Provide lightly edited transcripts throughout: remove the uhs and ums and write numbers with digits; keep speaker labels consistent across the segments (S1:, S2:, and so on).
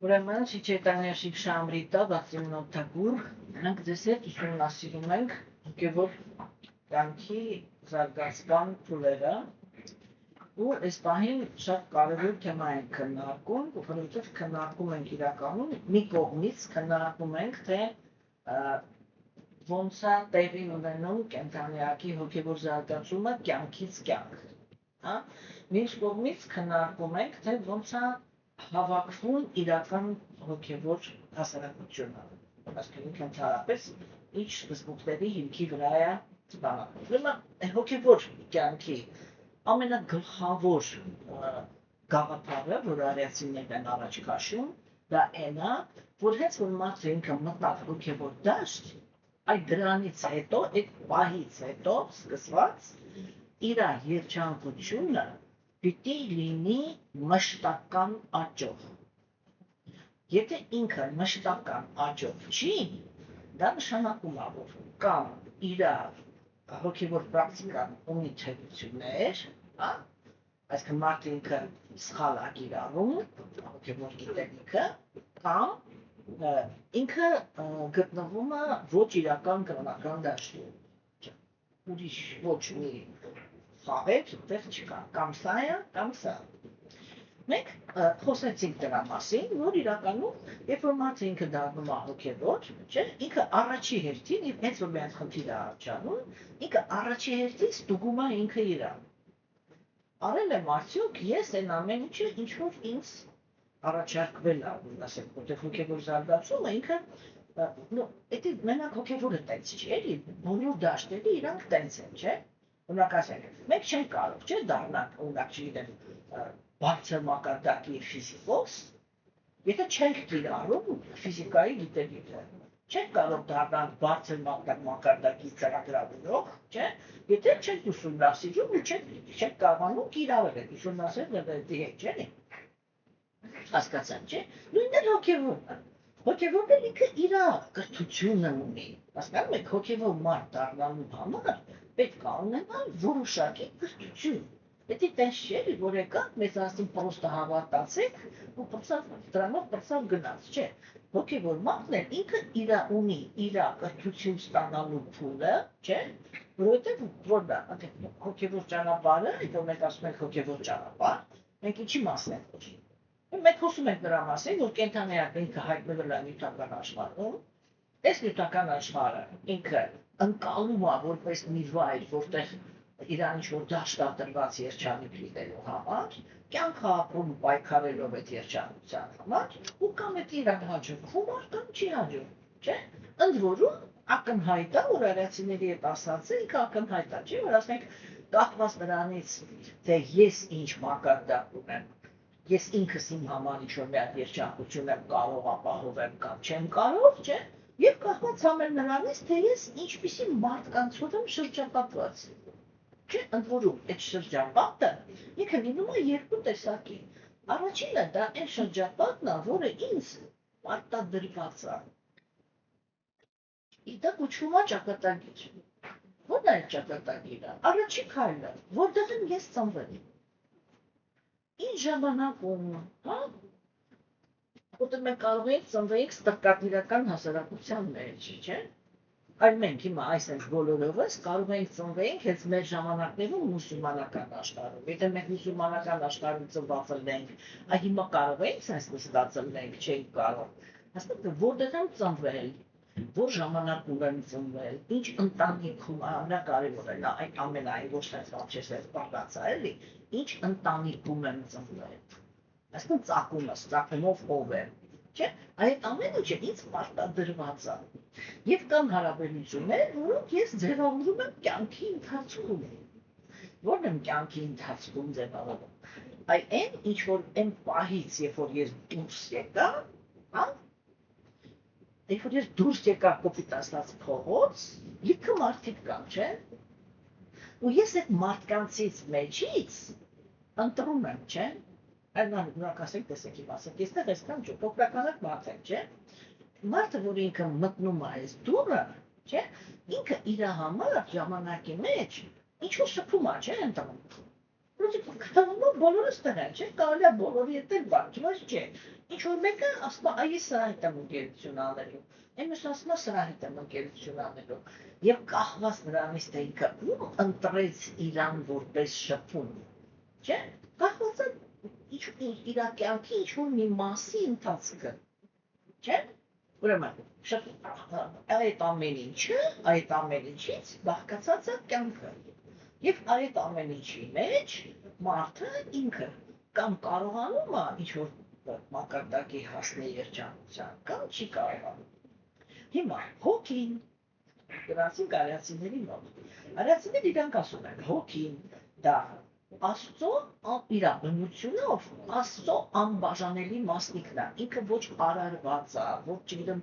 S1: Ուրեմն շիչետաներշիկ շամրիտա 68-ագուր մենք ձեզ հետ ուսումնասիրում ենք հոգևոր կյանքի զարգացման փուլերը ու այս պահին շատ կարևոր թեմա ենք քննարկում, որովհետև քննարկում ենք իրականում մի կողմից քննարկում ենք թե ոնց է տեղի ունենում կենդանիակի հոգևոր զարգացումը կյանքից կյանք, հա? Մյուս կողմից քննարկում ենք թե ոնց է հավաքվում իրական հոգևոր հասարակությունը, այսինքն ընդհանրապես ինչ սկզբունքների հիմքի վրա է ծանոթ։ Ուրեմն հոգևոր կյանքի ամենագլխավոր գաղափարը, որ արիացիներն են առաջ քաշում, դա այն է, որ հենց որ մարդը ինքը մտավ հոգևոր դաշտ, այդ դրանից հետո, այդ պահից հետո սկսված իր երջանկությունը պիտի լինի մշտական աճով։ Եթե ինքը մշտական աճով չի, դա նշանակում է, որ կամ իր հոգևոր պրակտիկան ունի թերություններ, այսինքն մարդը ինքը սխալ է կիրառում հոգևոր գիտելիքը, կամ ինքը գտնվում է ոչ իրական կրոնական դաշտում։ Ուրիշ ոչ մի խաղեր այդտեղ չկա, կամ սա է, կամ սա։ Մենք խոսեցինք դրա մասին, որ իրականում, երբ որ մարդը ինքը դառնում է հոգևոր, չէ, ինքը առաջի հերթին, հենց որ միայն խնդիր է առաջանում, ինքը առաջի հերթին ստուգում է ինքը իրան։ Արել եմ արդյոք ես այն ամեն ինչը, ինչ որ ինձ առաջարկվել է, ասենք, որտեղ հոգևոր զարգացումը ինքը, դա մենակ հոգևորը տենց չի, էլի, բոլոր դաշտերը իրանք տենց են, չէ։ Օրինակ ասենք, մենք չենք կարող, չէ, դառնանք, օրինակ չգիտեմ, բարձր մակարդակի ֆիզիկոս, եթե չենք կիրառում ֆիզիկայի գիտելիքը, չենք կարող դառնալ բարձր մակարդակի ծրագրավորող, չէ, եթե չենք ուսումնասիրում ու չենք կարողանում կիրառել այդ ուսումնասիրել հետ, չէ՞։ Հասկացանք, չէ։ Նույնն էլ հոգևորն է։ Հոգևորն էլ ինքը իր կրթությունը ունի։ Հասկանում եք, հոգևոր մարդ դառնալու համար պետք է ունենալ որոշակի կրթություն։ Պետք է տենց չէ, որ եկաք, մեզ ասին պրոստը հավատացեք ու դրանով պրծավ գնաց, չէ։ Հոգևոր մարդն էլ ինքը ունի իր կրթություն ստանալու փուլը, չէ, որովհետև որն է, հոգևոր ճանապարհը, որ մենք ասում ենք հոգևոր ճանապարհ, մենք ինչի մասն ենք խոսում։ Մենք խոսում ենք նրա մասին, որ կենդանիակը ինքը հայտնվել է նյութական աշխարհում, այս նյութական աշխարհը ինքը ընկալում է որպես մի վայր, որտեղ իրան ինչ-որ դաշտ է տրված երջանիկ լինելու համար, կյանք է ապրում պայքարելով այդ երջանկության համար, ու կամ այդ իրան հաջողվում է, կամ չի հաջողվում, չէ։ Ընդ որում ակնհայտ է, որ արիացիների հետ ասած է, ինքը ակնհայտ է, չէ, որ ասենք կախված նրանից, թե ես ինչ մակարդակ ունեմ, ես ինքս իմ համար ինչ-որ մի հատ երջանկություն եմ կարող ապահովեմ կամ չեմ կարող, չէ, եւ կախված համել նրանից, թե ես ինչպիսի մարդկանցով եմ շրջապատված։ Չէ, ընդ որում, այդ շրջապատը ինքը լինում է երկու տեսակի։ Առաջինը դա այն շրջապատն է, որը ինձ պարտադրված է։ Դա կոչվում է ճակատագիր։ Ո՞րն է այդ ճակատագիրը։ Առաջին քայլը, որտեղ եմ ես ծնվել։ Ինչ ժամանակում, հա։ Որտեղ մենք կարող ենք ծնվեինք ստրկատիրական հասարակության մեջ, չէ։ Այլ մենք հիմա այսպես բոլորովս կարող ենք ծնվեինք հենց մեր ժամանակներում մուսուլմանական աշխարհում։ Եթե մենք մուսուլմանական աշխարհում ծնված ենք, այ հիմա կարող ենք sense նստածնենք, չենք կարող։ Հասկացա՞ք, որտեղ եմ ծնվել, որ ժամանակում եմ ծնվել, ինչ ընտանիքում, ամենակարևորը նա այդ ամենայն ոչ թե ցած չէ, պատկացա էլի, ինչ ընտանիքում եմ ծնվել։ Այսինքն ծագումով ով եմ, չէ՞։ Այդ ամենը չէ, ինձ պարտադրված է։ Եվ կան հարաբերություններ, որոնք ես ձևավորում եմ կյանքի ընթացքում։ Ո՞րն եմ կյանքի ընթացքում ձևավորում։ Այն ինչ որ այն պահից, երբ որ ես դուրս եկա, հա, երբ որ ես դուրս եկա կոպիտ ասած փողոց, լիքը մարդիկ կան, չէ՞։ Ու ես այդ մարդկանցից մեջից ընտրում եմ, չէ՞։ Այլնակ ասենք, տեսեք իմ ասեք, եստեղ այսքան փոքրականակ մարդ եմ, չէ՞։ Մարդը, որ ինքը մտնում է այս դուռը, չէ, ինքը իր համար ժամանակի մեջ ինչ-որ շփում է, չէ, ընտրում։ բոլորը ստեղ են, չէ՞, կարելի է բոլորի հետ էլ բան, բայց չէ։ Ինչ որ մեկը ասում է, այ սրա հետ եմ ընկերություն անելու։ Էմս ասում է սրա հետ եմ ընկերություն անելու։ Եվ կախված նրանից թե ինքը ում ընտրեց իրան որպես շփում, չէ՞։ Կախված է իր կյանքի ինչ որ մի մասի ընթացքը, չէ՞։ Ուրեմն այդ ամեն ինչը, այդ ամեն ինչից բաղկացած է կյանքը։ Եվ այդ ամեն ինչի մեջ մարդը ինքը կամ կարողանում է ինչ-որ մակարդակի հասնել երջանկության, կամ չի կարողանում։ Հիմա հոգին, գնացինք արիացիների մոտ։ Արիացիները իրանք ասում են, հոգին դա Աստծո իր բնությունով Աստծո անբաժանելի մասնիկն է, ինքը ոչ արարված է, ոչ չգիտեմ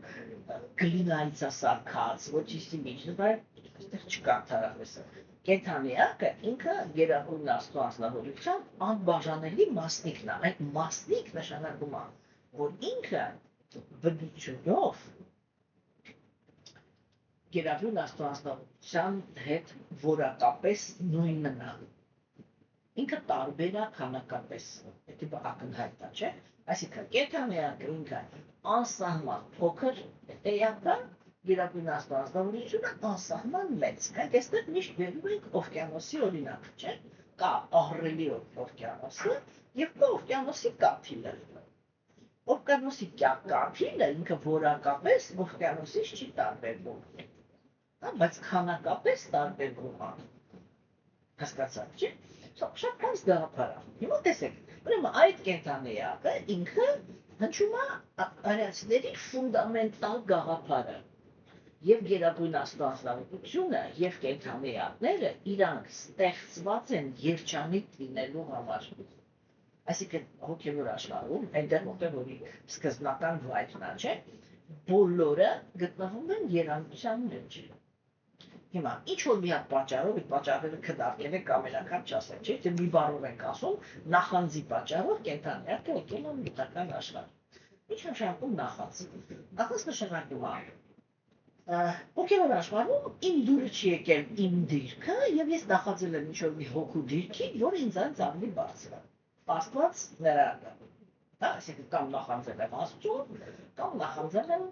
S1: գլինայից է սարքած, ոչ իսի միջ, այստեղ չկա թարախվեսը։ Կենդանիակը ինքը գերագույն Աստծո անձնավորության անբաժանելի մասնիկն է, այդ մասնիկ նշանակում է, որ ինքը բնությունով գերագույն Աստծո անձնավորության հետ որակապես նույնն է։ Ինքը տարբեր է քանակապես, դա ակնհայտ է, չէ՞։ Այսինքն կենդանիակը ինքը անսահման փոքր էակ է, գերագույն Աստծո անձնավորությունը անսահման մեծ։ Մենք այստեղ միշտ բերում ենք օվկիանոսի օրինակ, չէ՞։ Կա ահռելի օվկիանոսը եւ կա օվկիանոսի կաթիլը։ Օվկիանոսի կաթիլը ինքը որակապես օվկիանոսից չի տարբերվում, բայց քանակապես տարբերվում է։ Հասկացա՞ք, չէ՞։ Շատ բարձ գաղափար է։ Հիմա տեսեք, ուրեմն այդ կենդանիակը ինքը հնչում է արիացիների ֆունդամենտալ գաղափարը։ Եվ գերագույն Աստծո անձնավորությունը եւ կենդանիակները իրանք ստեղծված են երջանիկ լինելու համար։ Այսինքն հոգևոր աշխարհում, այնտեղ որի սկզբնական վայրն է, չէ՞, բոլորը գտնվում են երանության մեջ։ Հիմա ինչ որ մի հատ պատճառով, այդ պատճառները քննարկել ենք ամենակարճ չասեմ, չէ՞, թե մի բառով ենք ասում, նախանձի պատճառով կենդանիակը եկել է մտական աշխարհ։ Ինչ նշանակում նախանձ։ Նախանձ նշանակում է հոգևոր աշխարհում իմ դուրը չի եկել իմ դիրքը եւ ես նախաձել եմ ինչ որ մի հոգու դիրքի, որը ինձանից ավելի բարձր է։ Աստված նրա դա այսինքն կամ նախանձել եմ Աստծուն, կամ նախանձել եմ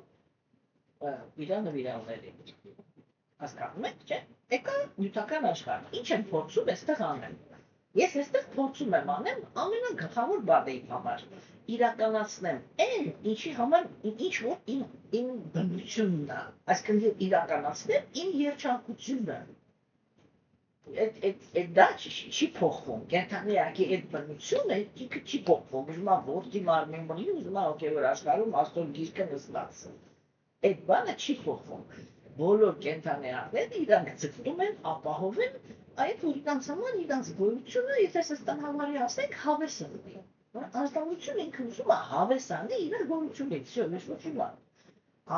S1: իր նվիրալներին։ Հասկանում եք, չէ՞։ Եկա նյութական աշխարհ, ինչ եմ փորձում այստեղ անեմ։ Ես այստեղ փորձում եմ անեմ ամենագլխավոր բանը իմ համար, իրականացնեմ այն, ինչի համար ինչ որ իմ բնությունն է, այսինքն իրականացնեմ իմ երջանկությունը։ Այդ դա չի փոխվում, կենդանիակի այդ բնությունը ինքը չի փոխվում, ուզում է որդի մարմին բնի, ուզում է հոգևոր աշխարհում Աստծո գիրկը նստած։ Այդ բանը չի փոխվում։ Բոլոր կենդանիակները իրանք ձգտում են ապահովել այդ որ իրանց համար իրանց գոյությունը, եթե սստան համարի ասենք, հավես ունի։ Անձնավորությունը ինքը ուզում է հավես անի իր գոյությունից, ոչ ոքի բան։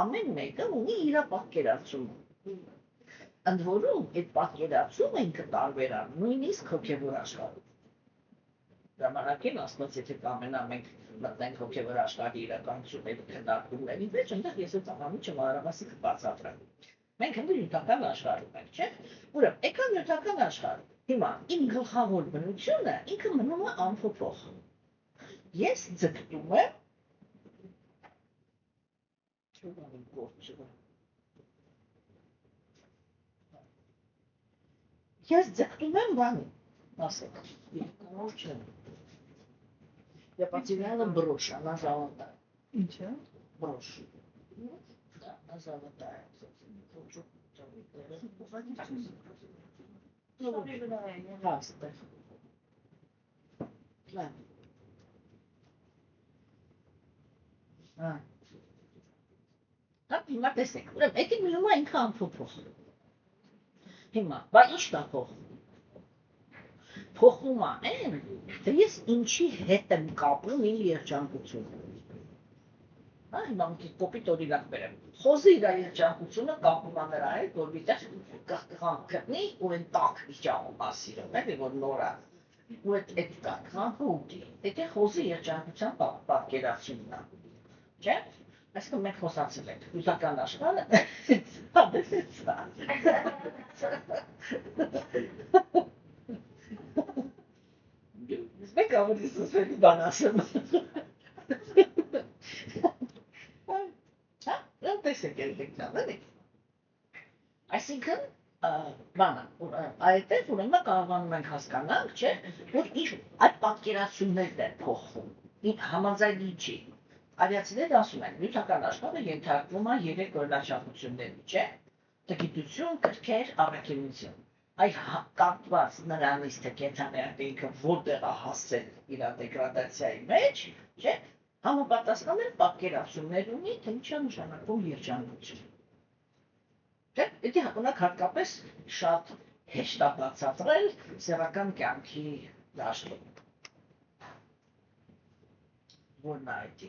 S1: Ամեն մեկը ունի իր պատկերացումը։ Ընդ որում, այդ պատկերացումը ինքը տարբեր է, նույնիսկ հոգևոր աշխարհում։ Ժամանակին Աստված եթե կամենա մենք մտնենք հոգևոր աշխարհի իրականությունների քննարկումների մեջ, այնտեղ ես այդ ամենը մանրամասն կբացատրեմ։ Մենք հենց նյութական աշխարհում ենք, չէ՞։ Ուրեմն, եկա նյութական աշխարհ։ Հիմա իմ գլխավոր բնությունը ինքը մնում է անփոփոխ։ Ես ձգտում եմ Ես ձգտում եմ բանի, ասեք, չեմ։ Я потеряла брошь, она золотая.
S2: Ничего?
S1: Брошь. Да, она золотая. Раста. Так, հիմա տեսեք, ուրեմն եկեք միլում է ինքը անփոփոխ։ Հիմա, բա ի՞նչն է փոխվում։ Փոխվում է այն, թե ես ինչի հետ եմ կապում իմ երջանկությունը։ Հիմա մի կոպիտ օրինակ բերեմ։ Խոզը իր երջանկությունը կապում է նրա հետ, որ միտեղ կղկղան գտնի ու այն տաք իջանում ասիրում, էլի որ նորա։ Ու այդ կղկղանքը ուտի։ Դա խոզի երջանկության պատկերացումն է։ Չէ՞։ Այսինքն մենք խոսացել ենք հյուսական աշխարհը հանդեսեց է։ Մեկ ավելի սոսվելի բան ասեմ։ Հա, տեսեք երեք ճանաչի։ Այսինքն, բանը, այդտեղ ուրեմն կարողանում ենք հասկանանք, չէ, որ այդ պատկերացումներն են փոխվում։ Համաձայնի չի։ Արիացիները ասում են, նյութական աշխարհը ենթարկվում է 3 օրինաչափությունների, չէ։ Տգիտություն, կրքեր, առաքելություն։ Այ կապված նրանից թե կենթանիական ինքը որտեղ է հասել իր դեգրադացիայի մեջ, չէ, համապատասխանել պատկերացումներ ունի, թե ինչ է նշանակում երջանկություն։ Չէ, դա ունակ հատկապես շատ հեշտ է բացատրել սեռական կյանքի դաշտում։ Որն է այդ։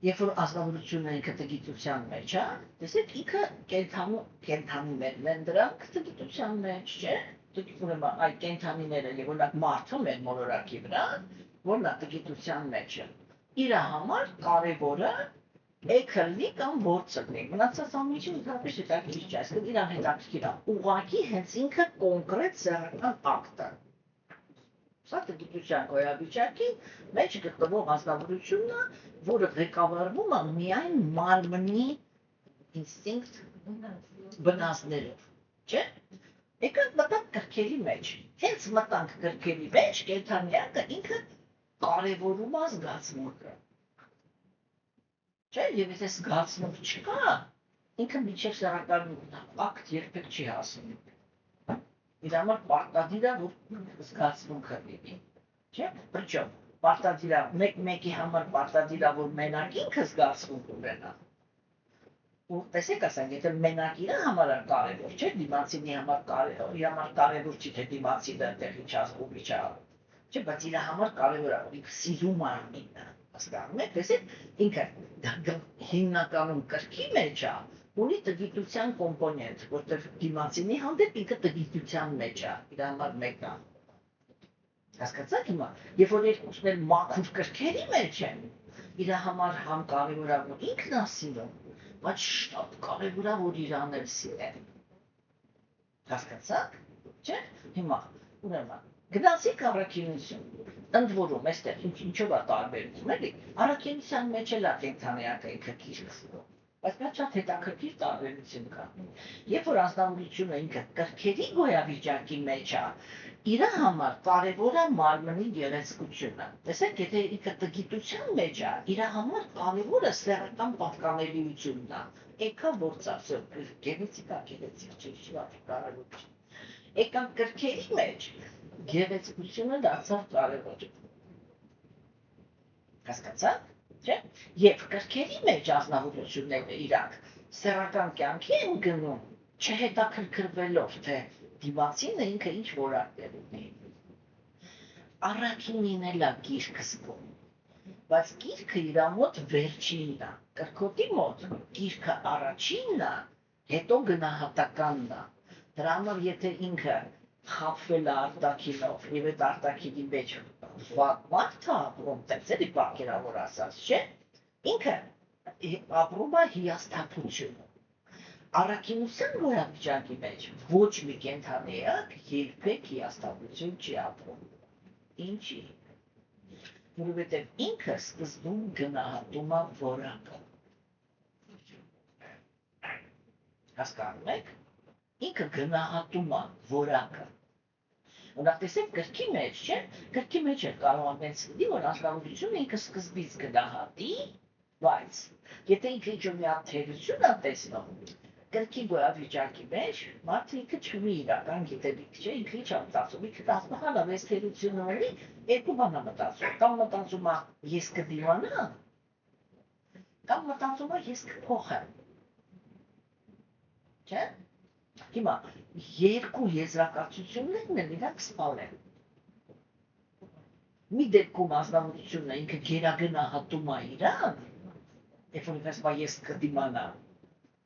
S1: Երբ որ ազնվորությունն ինքը տգիտության մեջ է, տեսեք ինքը կենթանիներն են դրանք տգիտության մեջ, չէ։ Ուրեմն այդ կենթանիները եւ օրինակ մարդը մեր մոլորակի վրա, որն է տգիտության մեջը։ Իր համար կարևորը էքլնի կամ որցնի։ Մնացած ամիջը ընդհանրապես հետաքրքիր չէ, այսինքն իրան հետաքրքիր է ուղղակի հենց ինքը կոնկրետ սեռական ակտը։ Սա տգիտության գոյավիճակի մեջ գտնվող ազնվորությունն է, որը ղեկավարվում է միայն մարմնի ինստինկտ բնազդներով, չէ՞։ Եկանք մտանք կրքերի մեջ, հենց մտանք կրքերի մեջ, կենդանիակը ինքը կարևորում է զգացմունքը, չէ՞, եւ եթե զգացմունք չկա, ինքը միջև սեռական ակտ երբեք չի հասնում։ Իր համար պարտադիր է, որ զգացմունքը լինի, չէ՞, Պրիչոմ պարտադիր է, մեկի համար պարտադիր է, որ մենակ ինքը զգացմունք ունենա։ Ու տեսեք ասենք, եթե մենակ իր համար կարևոր, չէ՞, դիմացինի համար կարևոր չի, թե դիմացինը տեղի չազգում իջա, չէ՞, բայց իր համար կարևոր է, որ ինքը սիրում է ինքը, հասկանում եք, տեսեք, ինքը հիմնականում կրքի մեջ է, ունի տգիտության կոմպոնենտ, որտեղ դիմացինի հանդեպ ինքը տգիտության մեջ է, իր համար մեկն է։ Հասկացաք հիմա, երբ որ երկուսն էլ մաքուր կրքերի մեջ են, իր համար համ կարևոր է, որ ինքն է սիրում, բայց շատ կարևոր է, որ իրան էլ սիրեն։ Հասկացաք, չէ՞, հիմա, ուրեմն, գնացիք առաքինություն, ընդ որում, այստեղ ինչով է տարբերություն, էլի, առաքինության մեջ էլ է կենդանիակը ինքը գիրք սիրում, բայց նա շատ հետաքրքիր տարբերություն կա։ Երբ որ ազնվորությունը ինքը կրքերի գոյավիճակի մեջ է, իր համար կարևոր է մարմնի գեղեցկությունը։ Տեսեք, եթե ինքը տգիտության մեջ է, իր համար կարևորը սեռական պատկանելիությունն է։ Եկա որցած, գեղեցիկ չի, կարևոր չի։ Եկան կրքերի մեջ, գեղեցկությունը դարձավ կարևոր։ Հասկացաք, չէ՞։ Եվ կրքերի մեջ ազնվորությունները իրանք սեռական կյանքի են գնում, չհետաքրքրվելով, թե դիմացինը ինքը ինչ որակներ ունի։ Առաքինին էլ է գիրքը զգում, բայց գիրքը իր մոտ վերջինն է, կրքոտի մոտ գիրքը առաջինն է, հետո գնահատականն է։ Դրա համար եթե ինքը խաբվել է արտաքինով եւ այդ արտաքինի մեջ վատ մարդ է ապրում, տենց էլի պատկերավոր ասած, չէ՞, ինքը ապրում է հիասթափություն։ Առաքինության գոյավիճակի մեջ ոչ մի կենդանիակ երբեք հիասթափություն չի ապրում։ Ինչի՞։ Որովհետև ինքը սկզբում գնահատում է որակը։ Հասկանում եք։ Ինքը գնահատում է որակը։ Օրինակ տեսեք կրքի մեջ, չէ՞, կրքի մեջ է կարող ամենից լինի, որ ազնվորությունը ինքը սկզբից գնահատի, բայց եթե ինքը ինչ-որ մի հատ թերություն է տեսնում, կրքի գոյավիճակի մեջ մարդը ինքը չունի իրական գիտելիք, չէ, ինքը ինչ է մտածում, ինքը տասնհալ ավես թերությունը ունի, երկու բան է մտածում, կամ մտածում է ես կդիմանամ, կամ մտածում է ես կփոխեմ, չէ՞։ Հիմա երկու եզրակացություններն են իրանք սպառեն։ Մի դեպքում ազնվորությունը ինքը գերագնահատում է իրան, երբ որ ինքս ես կդիմանամ,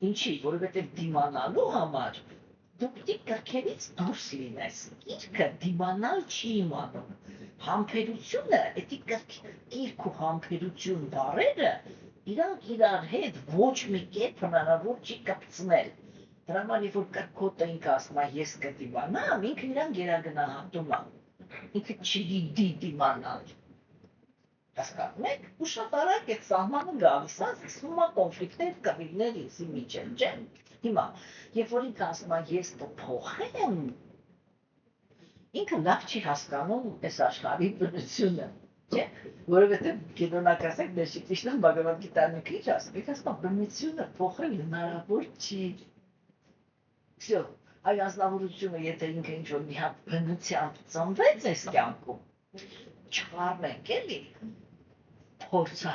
S1: ինչի, որովհետև դիմանալու համար դու պիտի կրքերից դուրս լինես, գիրքը դիմանալ չի իմանում, համբերությունը, էդի գիրք ու համբերություն բառերը, իրանք իրար հետ ոչ մի կերպ հնարավոր չի կպցնել։ Դրա համար երբ որ կրքոտը ինքը ասում է ես կդիմանամ, ինքը իրան գերագնահատում է։ ինքը չգիտի դիմանալ։ Հասկանում եք, ու շատ արագ այդ սահմանը գալիս է, սկսում է կոնֆլիկտներ, կռիվներ ինձի միջև, չէ՞։ Հիմա, երբ որ ինքը ասում է ես կփոխեմ, ինքը լավ չի հասկանում այս աշխարհի բնությունը, չէ՞։ Որովհետև գիտոնակասեք դեշիկիշն բաղավար գիտարնիքի ինչ ասում, ինքը ասում է բնությունը փոխել հնարավոր չի։ Всё, այ ազնվորությունը, եթե ինքը ինչ-որ մի հատ բնությամբ ծնվեց այս կյանքում, չխառնենք էլի, փորձը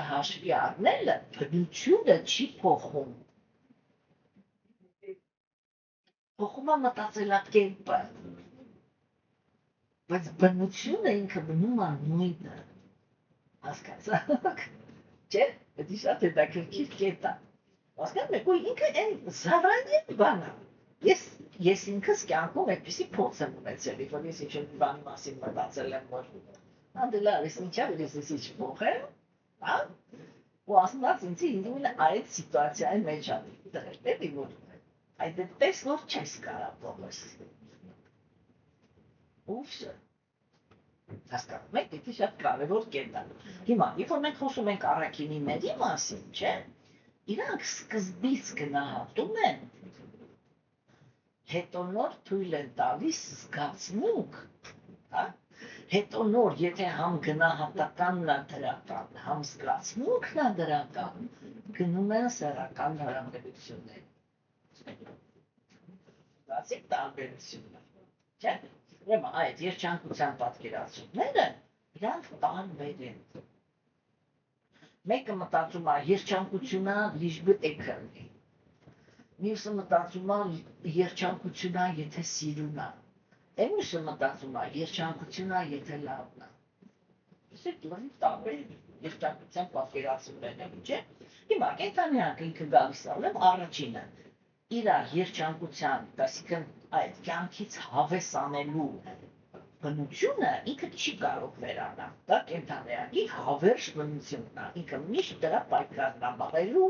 S1: հաշվի առնելը բնությունը չի փոխում։ Փոխում է մտածելակերպը, բայց բնությունը ինքը մնում է նույնը, հասկացաք, չէ՞, դա շատ հետաքրքիր կետ է, հասկանում եք, ու ինքը այն զառանյալ բան է, ես ինքս կյանքում այդպիսի փորձ եմ ունեցել, որ ես ինչ-որ մի բանի մասին մտածել եմ, որ անդելար, ես ինչա որ ես ինչ փոխեմ, հա, ու ասնած ինձ այդ սիտուացիայի մեջ է դրել, էլի որ այդ այդպես որ չես կարա փոխես։ Ուրիշ հասկանում եք, դա շատ կարևոր կետ է։ Հիմա, երբ որ մենք խոսում ենք առաքինիների մասին, չէ՞, իրանք սկզբից գնահատում են, հետո նոր թույլ են տալիս զգացմունք, հա, հետո նոր, եթե համ գնահատականն է դրական, համ զգացմունքն է դրական, գնում են սեռական հարաբերություններ։ Դասիկ տարբերությունը, չէ՞։ Ուրեմն այդ երջանկության պատկերացումները իրանք տարբեր են։ Մեկը մտածում է երջանկությունը լիժբը էքրնի, մյուսը մտածում է երջանկությունը եթե սիրուն է, մյուսը մտածում է երջանկությունը եթե լավն է։ Իսկ լավ տարբեր երջանկության պատկերացումներ են, չէ՞։ Հիմա կենթանիակը ինքը գալիս է առաջինը իր երջանկության, այսինքն այդ կյանքից հավես անելու բնությունը ինքը չի կարող վերանալ, դա կենթանիակի հավերժ բնությունն է, ինքը միշտ դրա պայքարն է մղելու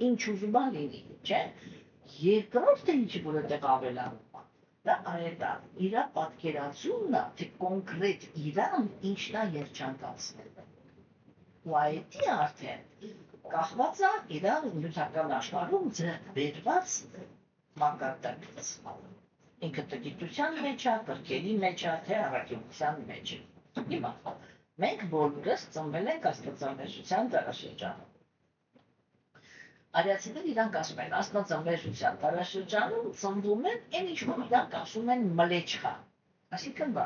S1: ինչ ուզում է լինի, չէ՞։ Երկրորդը ինչի որ այդտեղ ավելանում է, դա այդ է, իր պատկերացումն է, թե կոնկրետ իրան ինչն է երջանկացնել։ Ու այդի արդեն կախված է իր նյութական աշխարհում ձեռք բերված մակարդակից։ Ինքը տգիտության մեջ է, կրքերի մեջ է, թե առաքինության մեջ է։ Հիմա, մենք բոլորս ծնվել ենք աստվածամերժության դարաշրջանում։ Արիացիները իրանք ասում են, աստվածամերժության դարաշրջանում ծնվում են, այն ինչ որ իրանք ասում են մլեչխա։ Այսինքն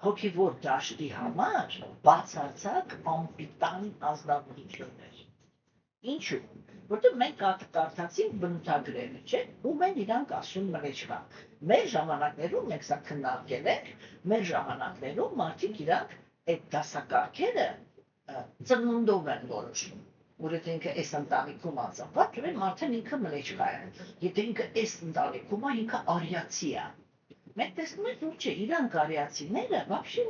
S1: հոգևոր դաշտի համար բացարձակ անպիտան ազնվորություններ։ Ինչու՞, որտեղ մենք կարդացինք բնութագրերը, չէ՞, ում են իրանք ասում մլեչխա։ Մեր ժամանակներում մենք սա քննարկել ենք, մեր ժամանակներում մարդիկ իրանք այդ դասակարգերը ծնունդով են որոշում, որ եթե ինքը այս ընտանիքում է ծնված, ուրեմն արդեն ինքը մլեչխա է, եթե ինքը այս ընտանիքում է, ինքը արիացի է։ Մենք տեսնում ենք, որ չէ, իրանք արիացիները вообще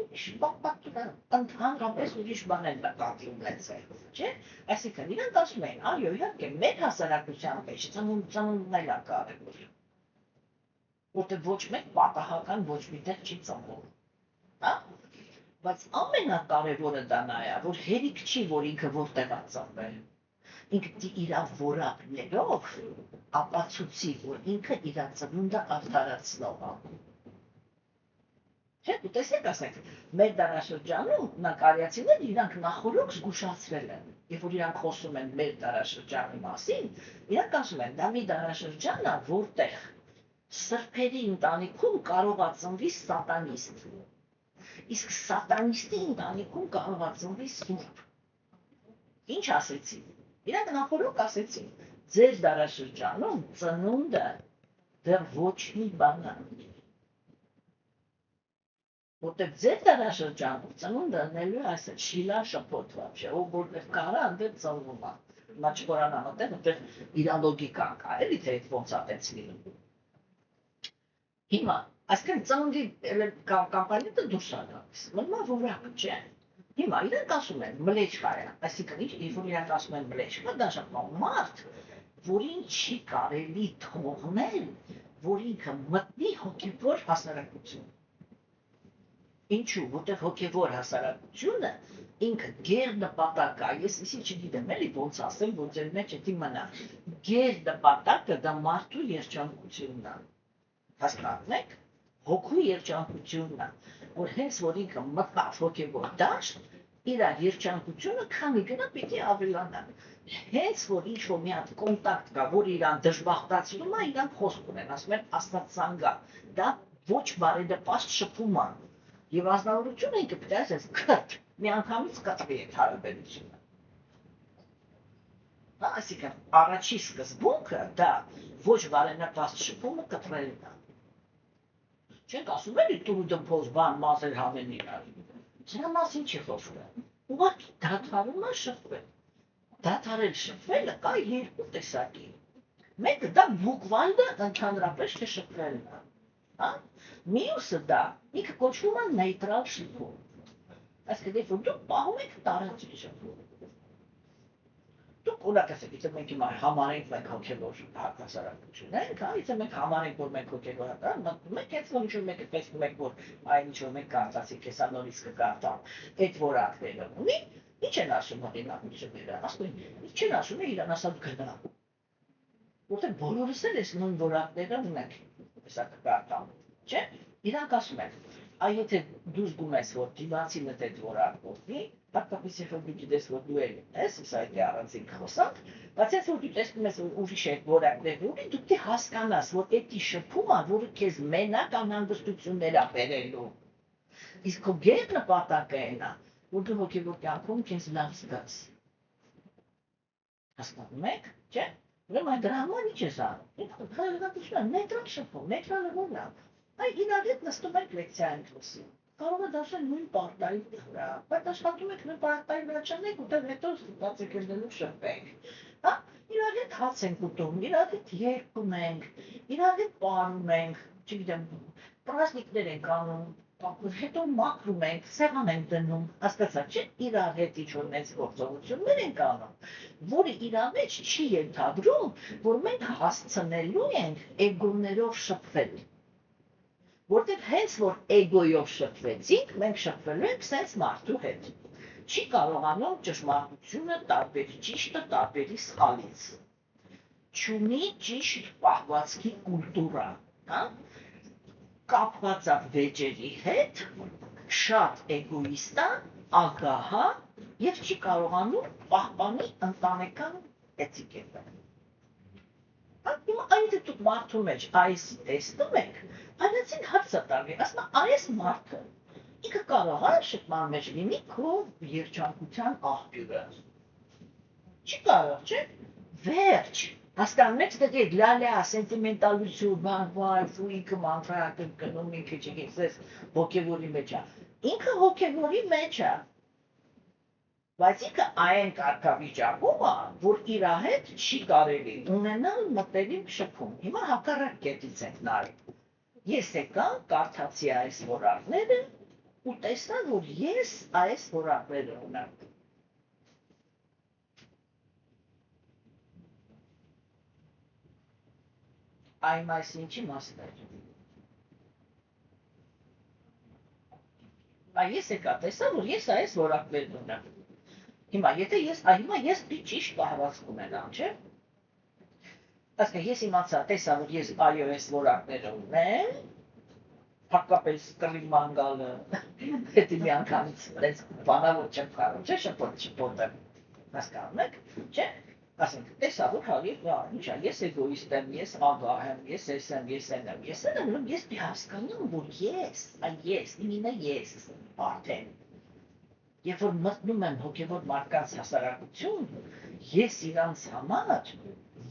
S1: ընդհանրապես ուրիշ բան են նկատի ունեցել, չէ՞։ Այսինքն իրանք ասում են, այո, իհարկե, մեր հասարակության մեջ ծնունդն էլ է կարևոր, որտեղ ոչ մեկ պատահական ոչ միտեղ չի ծնվում, հա։ Բայց ամենակարևորը դա նա է, որ հերիք չի, որ ինքը որտեղ է ծնվել, ինքը իր որակներով ապացուցի, որ ինքը իր ծնունդը արդարացնող է։ Չէ՞, դու տեսեք, ասենք, մեր դարաշրջանում նկարիացիները իրանք նախորոք զգուշացրել են, երբ որ իրանք խոսում են մեր դարաշրջանի մասին, իրանք ասում են, դա մի դարաշրջան է, որտեղ սրբերի ընտանիքում կարող է ծնվի սատանիստ, իսկ սատանիստի ընտանիքում կարող է ծնվի սուրբ։ Ինչ ասեցին։ Իրանք նախորոք ասեցին, ձեր դարաշրջանում ծնունդը դեռ ոչ մի բան է։ Որտեղ ձեր դարաշրջանում ծնունդը ընելու է այսը շիլա շփոթվա, չէ, ով որտեղ կարա այնտեղ ծնվում է։ Հիմա չկորանամ այնտեղ իր լոգիկան կա, էլի թե ոնց է այդպես լինում։ Հիմա, այսինքն ծնունդի կամպանիա դուրս է գալիս, մնում է որակ, չէ։ Հիմա իրանք ասում են մլեչխա է, այսինքն երբ որ իրանք ասում են մլեչխա, դա շատ մարդ, որին չի կարելի թողնել, որ ինքը մտնի հոգևոր հասարակություն։ Ինչու, որտեղ հոգևոր հասարակությունը ինքը գերնպատակ է, ես իսի չգիտեմ էլի ոնց ասեմ, որ ձեր մեջ էդի մնա, գերնպատակը դա մարդու երջանկությունն է, հասկանում եք, հոգու երջանկությունն է, որ հենց որ ինքը մտավ հոգևոր դաշտ, իր երջանկությունը քանի գնա պիտի ավելանա, հենց որ ինչ-որ մի հատ կոնտակտ կա, որ իրան դժբախտացնում է, իրան խոսք ունեն, ասում են աստվածանգա, դա ոչ բարենպաստ շփում է, եւ ազնվորությունը ինքը պետք է ասես քթ, միանգամից կտրի այդ հարաբերությունը։ Այսինքն առաջի սկզբունքը դա ոչ բարենպաստ շփումը կտրելն է։ Չենք ասում էլի տուրու դմփոս բան մազեր հանեն իրար։ Սրա մասին չի խոսքը։ Ուղղակի դադարում է շփվել։ Դադարել շփվելը կա երկու տեսակի։ Մեկը դա բուկվալը ընդհանրապես շփվելն է։ Հա? Մյուսը դա ինքը կոչվում է նեյտրալ շփում։ Այսինքն որ դուք պահում եք տարածի շփում։ Դուք օրինակ ասեք, եթե մենք հիմա համարենք մենք հոգևոր հասարակություն ենք, եթե մենք համարենք որ մենք հոգևոր մենք հենց որ ինչ-որ մեկը տեսնում ենք որ այն ինչ-որ մենք կարծացինք հեսա նորից կկարդամ, այդ որակները ունի, ինչ են ասում հեղինակները, ասում են, ինչ են ասում իրան ասած գնա։ Որտեղ բոլորս էլ այս նույն որակները ունենք, հեսա կկարդամ, չէ՞։ Իրանք ասում են, այ եթե դու զգում ես, որ դիմացինդ այդ որակ ունի, հատկապես երբ որ դու գիտես, որ դու ես, իս այդ առանցին խոսանք, բայց ես որ դու տեսնում ես, որ ուրիշ այդ որակներ ունի, դու պետք է հասկանաս, որ այդ շփումը, որը քեզ մենակ անհանգստություններ է բերելու, իսկ քո գերնպատակը այն է, որ դու հոգևոր կյանքում քեզ լավ զգաս։ Հասկանում եք, չէ՞։ Ուրեմն դրա համար ինչ ես անում։ Հեղինակությունը նեյտրալ շփում, նեյտրալը որն է։ Այ իրար հետ նստում եք լեկցիա ենք լսում։ Կարող է դասել նույն պարտայի վրա, բայց աշխատում եք նույն պարտայի վրա չանեք, ուտել հետո ստացեք ելնելու շփվենք։ Հա, իրար հետ հաց ենք ուտում, իրար հետ երգում ենք, իրար հետ պարում ենք, չգիտեմ, պրազնիկներ ենք անում, հետո մաքրում ենք, սեղան ենք դնում, հասկացա՞ք, չէ՞, իրար հետ ինչ-որ մեծ գործողություններ ենք անում, որը իրար մեջ չի ենթադրում, որ մենք հասցնելու ենք էգոներով շփվել։ Որտեղ հենց որ էգոյով շփվեցինք, մենք շփվելու ենք սենց մարդու հետ։ Չի կարողանում ճշմարտությունը տարբերի ճիշտը տարբերի սխալից։ Չունի ճիշտ պահվածքի կուլտուրա, հա? Կապված է վեճերի հետ, շատ էգոիստ է, ագահ է եւ չի կարողանում պահպանի ընտանեկան էթիկետը։ Այդ դուք մարդու մեջ այս տեսնում եք, այլացին հարց է տալի, ասում է այս մարդը, ինքը կարող է շփման մեջ լինի քո երջանկության աղբյուրը։ Չի կարող, չէ՞։ Վերջ։ Հասկանում եք, դե լալա, սենտիմենտալություն, վայ, ֆույկը մանրակը կնում ինքը չգիտես հոգևորի մեջ է։ Ինքը հոգևորի մեջ է։ Բայց ինքը այն կարգավիճակում է, որ իր հետ չի կարելի ունենալ մտերիմ շփում։ Հիմա հակառակ կետից ենք նայում։ Ես եկա, կարդացի այս որակները ու տեսա, որ ես այս որակները ունեմ։ Այն այսինչի մասներ։ Ես եկա տեսա, որ ես այս որակներն ունեմ։ Հիմա ես ճիշտ պահվածք ունենամ, չէ՞։ Այսինքն ես իմացա, տեսա, որ ես այո այս որակները ունեմ, հատկապես կլիման գալը, հետի մի անգամից այս բանավոր չեմ կարող, չէ՞, շփոթեմ, հասկանում եք, չէ՞։ Ասենք, տեսա, որ ինչա, ես էգոիստ եմ, ես ագահ եմ, ես ես եմ, ես են եմ, ես պիտի հասկանում, որ ես, ինինը ես, արդեն։ Երբ որ մտնում եմ հոգևոր մարդկանց հասարակություն, ես իրանց համար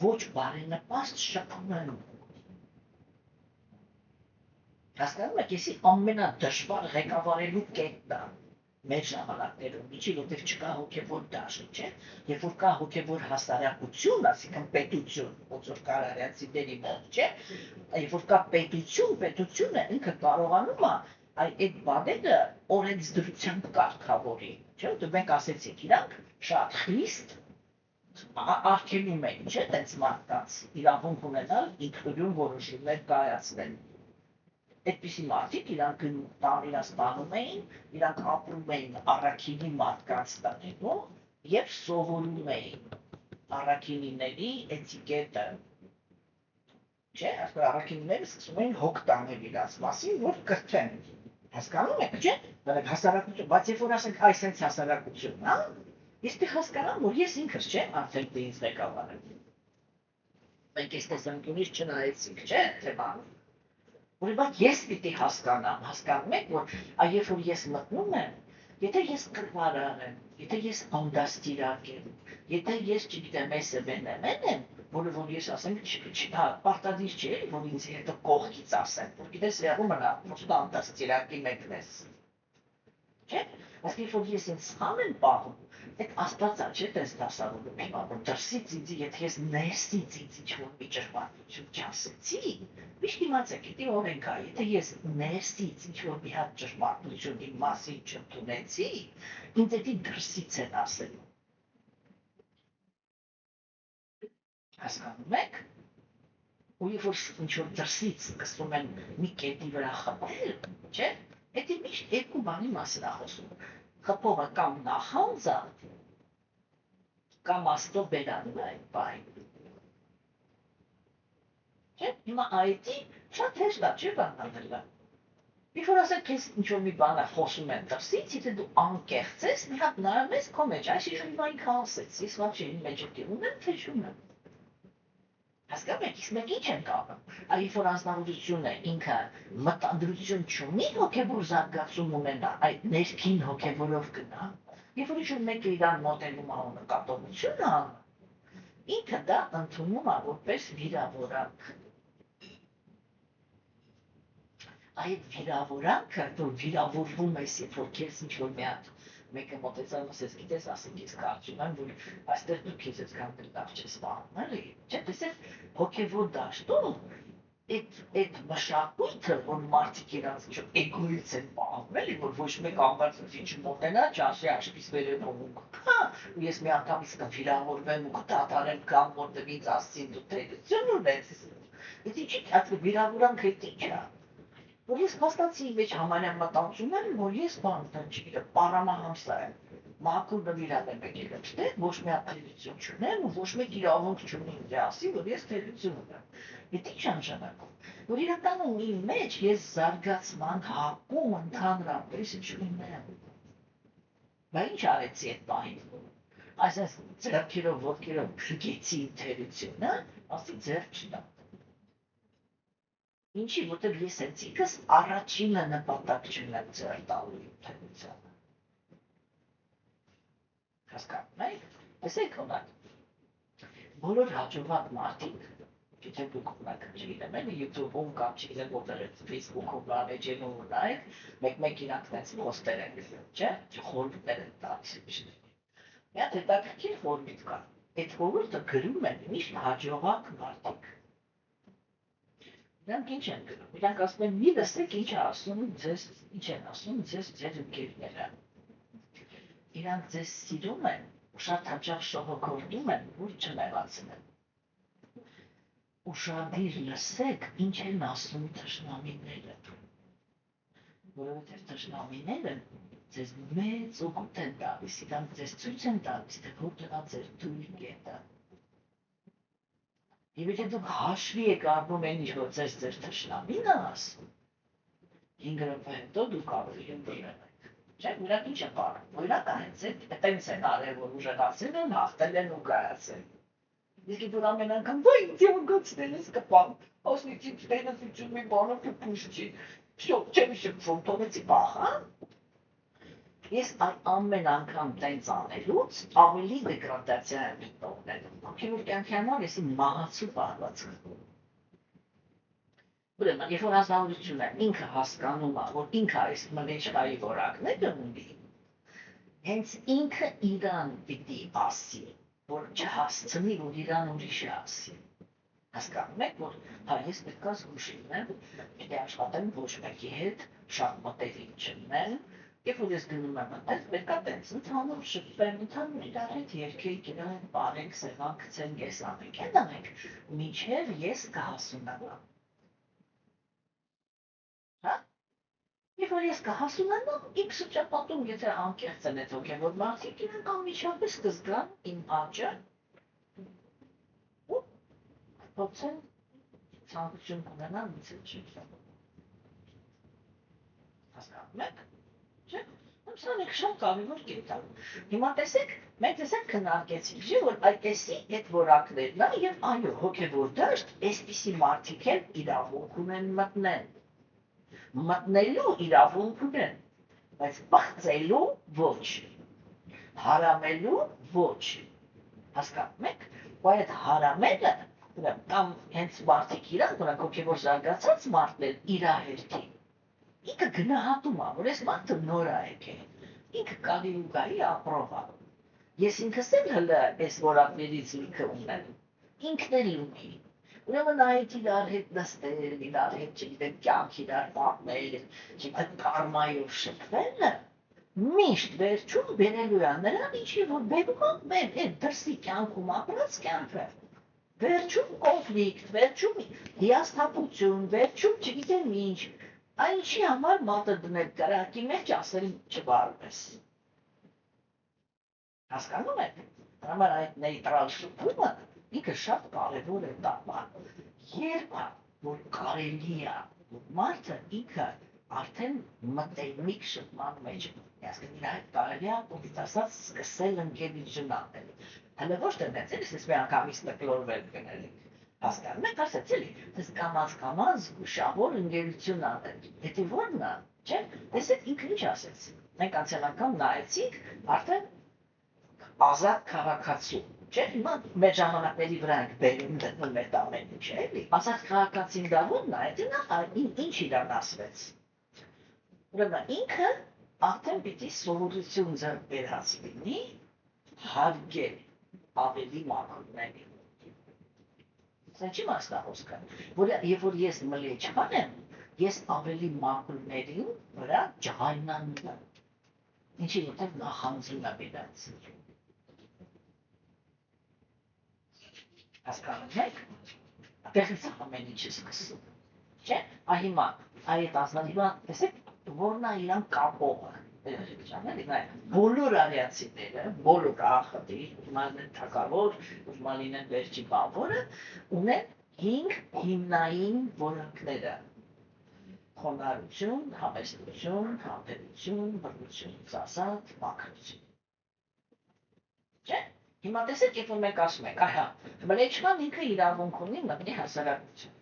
S1: ոչ բարենպաստ շփում եմ։ Հասկանում եք, եսի ամենադժվար ղեկավարելու կետն է մեր ժամանակներում, միջի որտեղ չկա հոգևոր դաշտ, չէ՞, երբ որ կա հոգևոր հասարակություն, այսինքն պետություն, ոնց որ կարարյանցիների մոտ, չէ՞, երբ որ կա պետությունը ինքը կարողանում է այդ բաները օրենսդրությամբ կարգավորի, չէ՞, որտեղ մենք ասեցինք, իրանք շատ խիստ արգելում էին, չէ՞, տենց մարդկանց իրավունք ունենալ ինքնուրույն որոշումներ կայացնել։ Այդպիսի մարդիկ իրանք տանում էին, իրանք ապրում էին առաքինի մարդկանց տներում եւ սովորում էին առաքինիների էտիկետը։ Չէ, այսպես առաքինիները սկսում էին հոգ տանել իրաց մասին, որ կրթեն։ Հասկանում եք, չէ՞։ Դեռ հասարակություն, բայց երբ որ ասենք այ սենց հասարակություն, հա, ես պետք հասկանամ, որ ես ինքս չեմ արդեն ինձ ղեկավարել։ Մենք այս տեսանկյունից չնայեցինք, չէ՞, թե բան։ Ուրեմն ես պիտի հասկանամ, հասկանում եք, որ երբ որ ես մտնում եմ, եթե ես կրվարար եմ, եթե ես անդաստիրակ եմ, եթե ես չգիտեմ էսը վենեմեն եմ, որը որ ես ասենք պարտադիր չէ, որ ինձ հետո կողքից ասեն, որ գիտես եղում հնա, որ դա անդաստիրակի մեկն ես։ Չէ՞, այսինքն որ ես ինձ սխալ եմ պահում, այդ աստվածա չէ տես դասավորում հիմա, որ դրսից ինձ, եթե ես ներսից ինձ ինչ-որ մի ճշմարտություն չասեցի, միշտ իմացեք, դա օրենք է, եթե ես ներսից ինչ-որ մի հատ ճշմարտություն իմ մասին չընդունեցի, ինձ դա դրսից են ասելու։ Հասկանում եք։ Ու երբ որ ինչ-որ դրսից սկսում են մի կետի վրա խփել, չէ՞, դա միշտ երկու բանի մասին է խոսում։ Խփողը կամ նախանձ է, կամ աստծո բերանում է այդ բան։ Չէ՞, հիմա այդ շատ հեշտ է, չէ՞ բանալը։ Երբ որ ասեք քեզ ինչ-որ մի բան է խոսում են դրսից, եթե դու անկեղծ ես, մի հատ նայում ես քո մեջ, այսինքն հիմա ինքը ասեց, ես ոչ իմ մեջ ունեմ, թե չունեմ։ Հասկանում եք, իսկ մենք ինչ ենք անում, երբ որ անձնավորությունը ինքը մտադրություն չունի հոգևոր զարգացում ունենա, այդ ներքին հոգևորով գնա, երբ որ ինչ-որ մեկը իրան մոտենում է նկատողություն անում, ինքը դա ընդունում է որպես վիրավորանք։ Այդ վիրավորանքը, որ վիրավորվում ես, երբ որ քեզ ինչ-որ մի հատ մեկը մոտեցավ ասես, գիտես, ասենք ես կարծում եմ, որ այստեղ դու քեզ այդքան դրդավ չես պահում, էլի։ Չէ՞, տեսեք, հոգևոր դաշտում այդ մշակույթը, որ մարդիկ իրանց էգոից են պահում, էլի, որ ոչ մեկ ամբարձությունի չմոտենա, չասի աշկիս վերևում, հա, ու ես մի անգամից կվիրավորվեմ ու կդատարեմ կամ որտեղ ինձ ասցին դու թերություն ունես։ Դա ինչի՞ թատրի վիրավորանքը դա ի՞նչ է։ Որ ես փաստացի մեջ համարյա մտածում եմ, որ ես բան չգիտեմ, պարամահամսար եմ, մաքուր նվիրալ եմ եկել այստեղ, ոչ մի հատ թերություն չունեմ ու ոչ մեկ իրավունք չունի ինձ ասի, որ ես թերություն ունեմ։ Դա ի՞նչ նշանակում, որ իրականում իմ մեջ ես զարգացման հակում ընդհանրապես չունեմ։ Բայց ինչ արեցի այդ պահին։ Այսինքն ձեռքերով ոտքերով փրկեցի թերությունը, ասի ձեռք չտա։ Ինչի, որտեղ ես հենց ինքս առաջինը նպատակ չունեմ ձեռ տալու թերությանը։ Հասկանում եք, տեսեք օրինակ, բոլոր հաջողակ մարդիկ, եթե դուք օրինակ չգիտեմ, YouTube-ում կամ չգիտեմ որտեղ Facebook-ում բանեջերում ունայք, մեկ-մեկ իրանք տենց պոստեր են գրում, չէ՞, խորհուրդներ են տալիս։ Մի հատ հետաքրքիր խորհուրդ կա, այդ խորհուրդը գրում են միշտ հաջողակ մարդիկ։ Իրանք ինչ են գրում, իրանք ասում են մի լսեք ինչ են ասում ձեզ ձեր ընկերները։ Իրանք ձեզ սիրում են, շատ հաճախ շողոքորթում են, որ չմեղացնեն։ Ուշադիր լսեք ինչ են ասում թշնամիները, որովհետև թշնամիները ձեզ մեծ օգուտ են տալիս, իրանք ձեզ ցույց են տալիս, թե որտեղ է ձեր թույլ կետը։ Եվ եթե դուք հաշվի եք առնում այն ինչ որ ձեր թշնամին է ասում, 5 րոպե հետո դուք ավելի ընդդեմ եք։ Չէ՞, նրանք ինչ են պարում, օրինակ հենց այդպես են արել, որ ուժեղացել են, հաղթել են ու կայացել։ Իսկ որ ամեն անգամ ոյ ինձ ոգացնել ես կպան, ասնիկ ինձ տենասություն մի բանով կպուշչի, չեմ շփվում, թողեցի պախա։ Ես ամեն անգամ տենց անելուց ավելի դեգրադացիա եմ գտնողներ։ Հոգևոր կյանքի համար ես իմ մահացու պահվածքը։ Ուրեմն, երբ որ ազնվությունը ինքը հասկանում է, որ ինքը այս մնեջկայի որակները ունի, հենց ինքը իրան պիտի ասի, որ չհասցնի, որ իրան ուրիշը ասի։ Հասկանում եք, որ հա ես պետք է զգուշ լինեմ, պիտի աշխատեմ ոչ մեկի հետ շատ մտերիմ չլինեմ, Երբ որ ես գնում եմ այդպես, մեր կա տենց ընդհանուր շփվեմ, ընդհանուր իրար հետ երկեինք, իրար հետ բարենք, սեղան գցենք, ես անենք, այդ անենք, մինչև ես կհասունանամ։ Հա? Երբ որ ես կհասունանամ, իմ շրջապատում, եթե անկեղծ են այդ հոգևոր մարդիկ, իրենք անմիջապես կզգան իմ աճը ու փորձեն ցանկություն ունենալ ինձ հետ։ Հասկանում եք։ Չէ՞։ Սա մեկ շատ կարևոր կետ է։ Հիմա տեսեք, մենք տեսեք քննարկեցինք, չէ՞ որ այդպիսի այդ որակներն է եւ այո, հոգևոր դաշտ, այսպիսի մարդիկ էլ իրավունք ունեն մտնել։ Մտնելու իրավունք ունեն, բայց բացելու ոչ։ Հարամելու ոչ։ Հասկանում եք։ Ու այդ հարամելը կամ հենց մարդիկ իրանք, որոնք հոգևոր զարգացած մարդներ իրա հերթին ինքը գնահատում է, որ այս մարդը նոր է եկել, ինքը կալի ու գայի ապրող է, ես ինքս էլ հլը այս որակներից ինքը ունեմ, ինքն էլ ունի, ուրեմն այդ իրար հետ նստել, իրար հետ չգիտեմ կյանք իրար պատմել, այդ կարմայով շփվելը, միշտ վերջում բերելու է նրան ինչի որ բերում է մեր այդ դրսի կյանքում ապրած կյանքը, վերջում կոնֆլիկտ, վերջում հիասթափություն, վերջում չգիտեմ ինչ, այնչի համար մատը դնել կրակի մեջ ասել չբարվես։ Հասկանում եք, համար այդ նեյտրալ շփումը ինքը շատ կարևոր է տապան։ Երբ որ կարելի է, որ մարդը ինքը արդեն մտերմիկ շփման մեջ է, այսինքն իր այդ կարելի է կոպիտ ասած սկսել ընկերություն անել։ Հələ ոչ թե դες ես մի անգամից տկլորվել գնել։ Հասկանում եք, ասեց էլի, դες կամաց զգուշավոր ընկերություն անել, հետի որն է, չէ՞, տեսեք ինքը ինչ ասեց, մենք անցյալ անգամ նայեցինք, արդեն ազատ քաղաքացու, չէ՞, հիմա մեր ժամանակների վրա ենք բերում դնում այդ ամեն ինչ, էլի, ազատ քաղաքացին դա որն է, հետի նա ինչ իրան ասվեց, ուրեմն ինքը արդեն պիտի սովորություն ձեռք բերած լինի, հարգել ավելի մաքուրներին։ Սա չի մասնահոսքը, որ երբ որ ես մլեչхан եմ, ես ավելի մաքուրներին վրա ջղայնանում եմ, ինչի որտեղ նախանձում եմ իրենց։ Հասկանում եք, տեղից ամեն ինչը սկսում, չէ՞, հիմա, այդ ասնան, հիմա տեսեք, որն է իրան կապողը, բոլոր արիացիները, բոլոր ախտի, թակավոր, ուժմանին են վերջի բավորը, ունեն 5 հիմնային որակները, խոնարհություն, համեստություն, համբերություն, բռնություն, ազատ, մաքրություն, չէ՞, հիմա տեսեք, երբ որ մենք ասում ենք, այհա, մլեչման ինքը իրավունք ունի մտնի հասարակություն,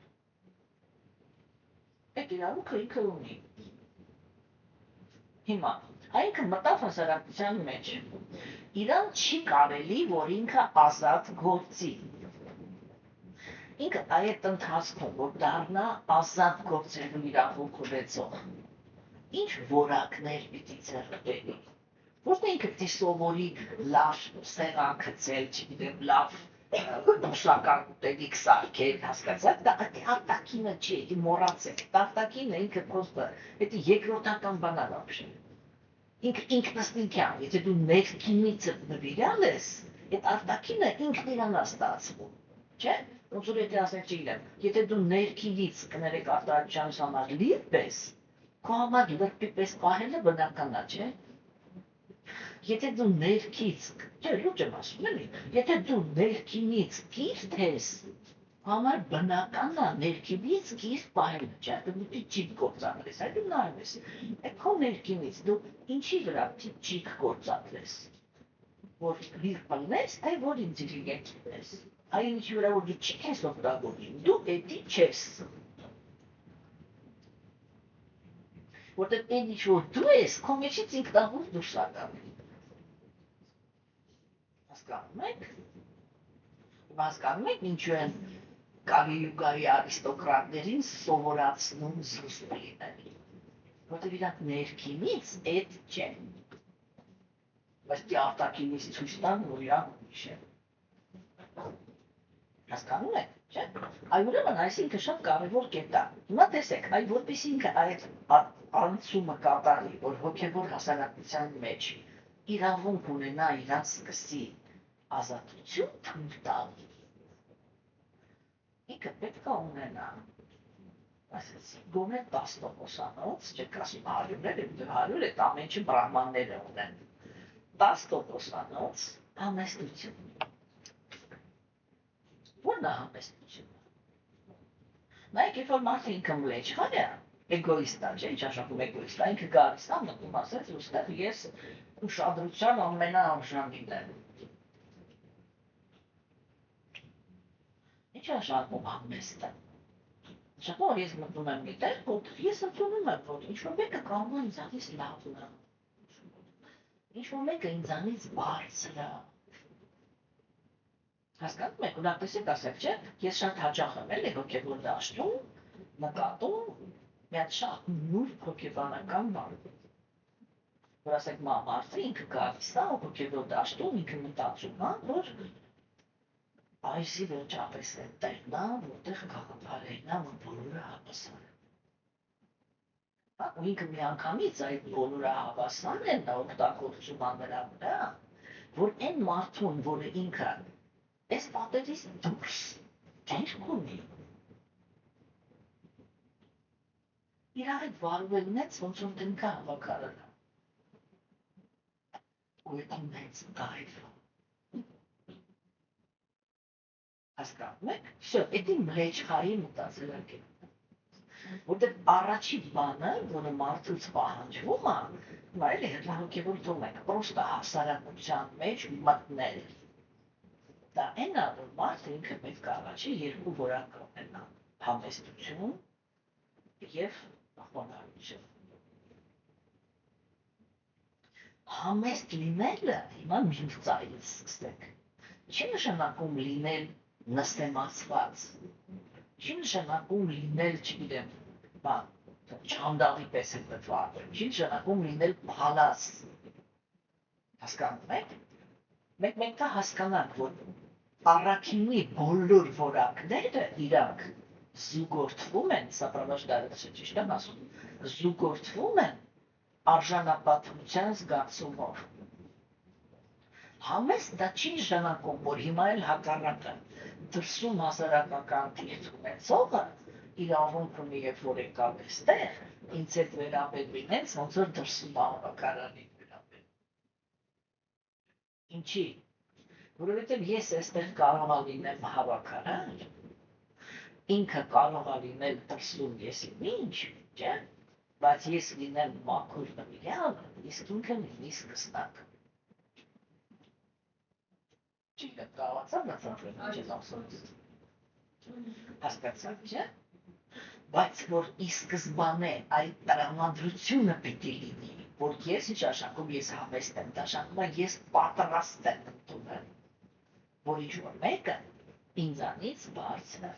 S1: այդ իրավունքը ինքը ունի, հիմա, ինքը մտավ հասարակության մեջ, իրան չի կարելի, որ ինքը ազատ գործի, ինքը այդ ընթացքում, որ դառնա ազատ գործելու իրավունք ունեցող, ինչ որակներ պիտի ձեռք բերի, ոչ թե ինքը պիտի սովորի լավ սեղան գցել, չգիտեմ, լավ բուսական ուտելիք սարքել, հասկացաք, դա արտաքինը չի, մոռացեք, արտաքինը ինքը պրոստը, դա երկրորդական բան է вообще։ Ինքնստինքյան, եթե դու ներքինից նվիրյալ ես, այդ արտաքինը ինքն իրանա ստացվում, չէ՞, ոնց որ եթե ասենք չգիտեմ, եթե դու ներքինից կներեք արտադրության համար լիվ պես, քո համար լրբի պես պահելը բնական է, չէ՞։ Եթե դու ներքից, չէ, լուրջ եմ ասում, էլի, եթե դու ներքինից կիրթ ես, համար բնական է ներքինից կիրթ պահելը, չէ, դու ճիտ գործադրես, այդ դու նայում ես, քո ներքինից դու ինչի վրա ճիտ գործադրես, որ լիվ պլնես, այ որ ինտելիգենտ ես, այն ինչի վրա որ դու ճիտ ես օգտագործում, դու էդի չես, որտեղ այն ինչ որ դու ես, քո մեջից ինքնահուր դուրս է գալու։ Հասկանում եք, հասկանում եք ինչու են կալիյուգայի արիստոկրատներին սովորացնում զուսպ լինել, որտեղ իրանք ներքինից էդ չեն, բայց արտաքինից ցույց տան, որ իրանք ուրիշ են։ Հասկանում եք, չէ՞։ Այ ուրեմն այսինքն շատ կարևոր կետ է։ Հիմա տեսեք, այ որպեսզի ինքը այդ անցումը կատարի, որ հոգևոր հասարակության մեջ իրավունք ունենա իրան սկսի ազատություն թույլ տալ, ինքը պետք է ունենա, ասեցի, գոնե 10%-անոց, չեք ասում 100-ներ, 100 այդ ամեն ինչը բրահմանները ունեն, 10%-անոց համեստություն։ Ո՞րն է համեստությունը։ Նայեք, երբ որ մարդը ինքը մլեջխան է, էգոիստ է, չէ՞, ինչ աշխատում էգոիստ է, ինքը գալիս է, մտնում ասեց, ուստեղ ես ուշադրության ամենաարժանին եմ։ Ինչ է աշխատում համեստը։ Շատով ես մտնում եմ գիտել, որ ես ընդունում եմ, որ ինչ-որ մեկը կարող է ինձանից լավն է, ինչ-որ մեկը ինձանից բարձր է։ Հասկանում եք, ունակ տեսեք ասեք, չէ, ես շատ հաճախ եմ էլի հոգևոր դաշտում, նկատում մի հատ շատ նուրբ հոգեբանական բան, որ ասեք մարդը ինքը գալիս է հոգևոր դաշտում, ինքը մտածում է, որ այսի վերջապես է տեղն է, որտեղ գաղափարերն է, որ բոլորը հավասար են։ Ու ինքը միանգամից այդ բոլորը հավասար են, նա օգտագործում է նրա վրա, որ այն մարդուն, որը ինքը այս պատերից դուրս դերք ունի, իր այդ վարվելնեց ոնց որ տնկա հավաքարը ու այդ ունեց կայֆ։ Հասկանում եք, շո, էդի մրեջխայի մտածելակ է, որտեղ առաջի բանը, որը մարդուց պահանջվում է, հիմա էլի հոգևոր թվում եք, պրոստը հասարակության մեջ մտնել։ Դա այն է, որ մարդը ինքը պետք է առաջի երկու որակ ունենա, համեստություն և խոնարհություն։ Համեստ լինելը հիմա միլծայից սկսեք, չի նշանակում լինել նստեմացված, չի նշանակում լինել, չգիտեմ, չանդաղի պես է մտվարվել, չի նշանակում լինել փալաս, հասկանում եք, մենք կա հասկանանք, որ առաքինի բոլոր որակները իրանք զուգորդվում են, սա պրավաշդարը ճիշտ եմ ասում, զուգորդվում են արժանապատվության զգացումով։ Համեստ դա չի նշանակում, որ հիմա էլ հակառակը դրսում հասարակական դիրք ունեցողը իրավունք ունի, երբ որ եկավ էստեղ, ինձ հետ վերաբերվին հենց ոնց որ դրսում հավաքարանին վերաբերվում։ Ինչի՞։ Որովհետև ես էստեղ կարող եմ լինեմ հավաքարան, ինքը կարող է լինել դրսում եսի ինչ, չէ՞, բայց ես լինեմ մաքուր նվիրյալ, իսկ ինքը լինի սկսնակ։ Չի կարողացավ նծանքել ինչ ես ասում։ Հասկացաք, չէ՞։ Բայց որ ի սկզբանե այդ տրամադրությունը պիտի լինի, որ ես ինչ աշխատում, ես համեստ եմ, դաշնակում եմ, ես պատրաստ եմ ընդունել, որ ինչ-որ մեկը ինձանից բարձր է։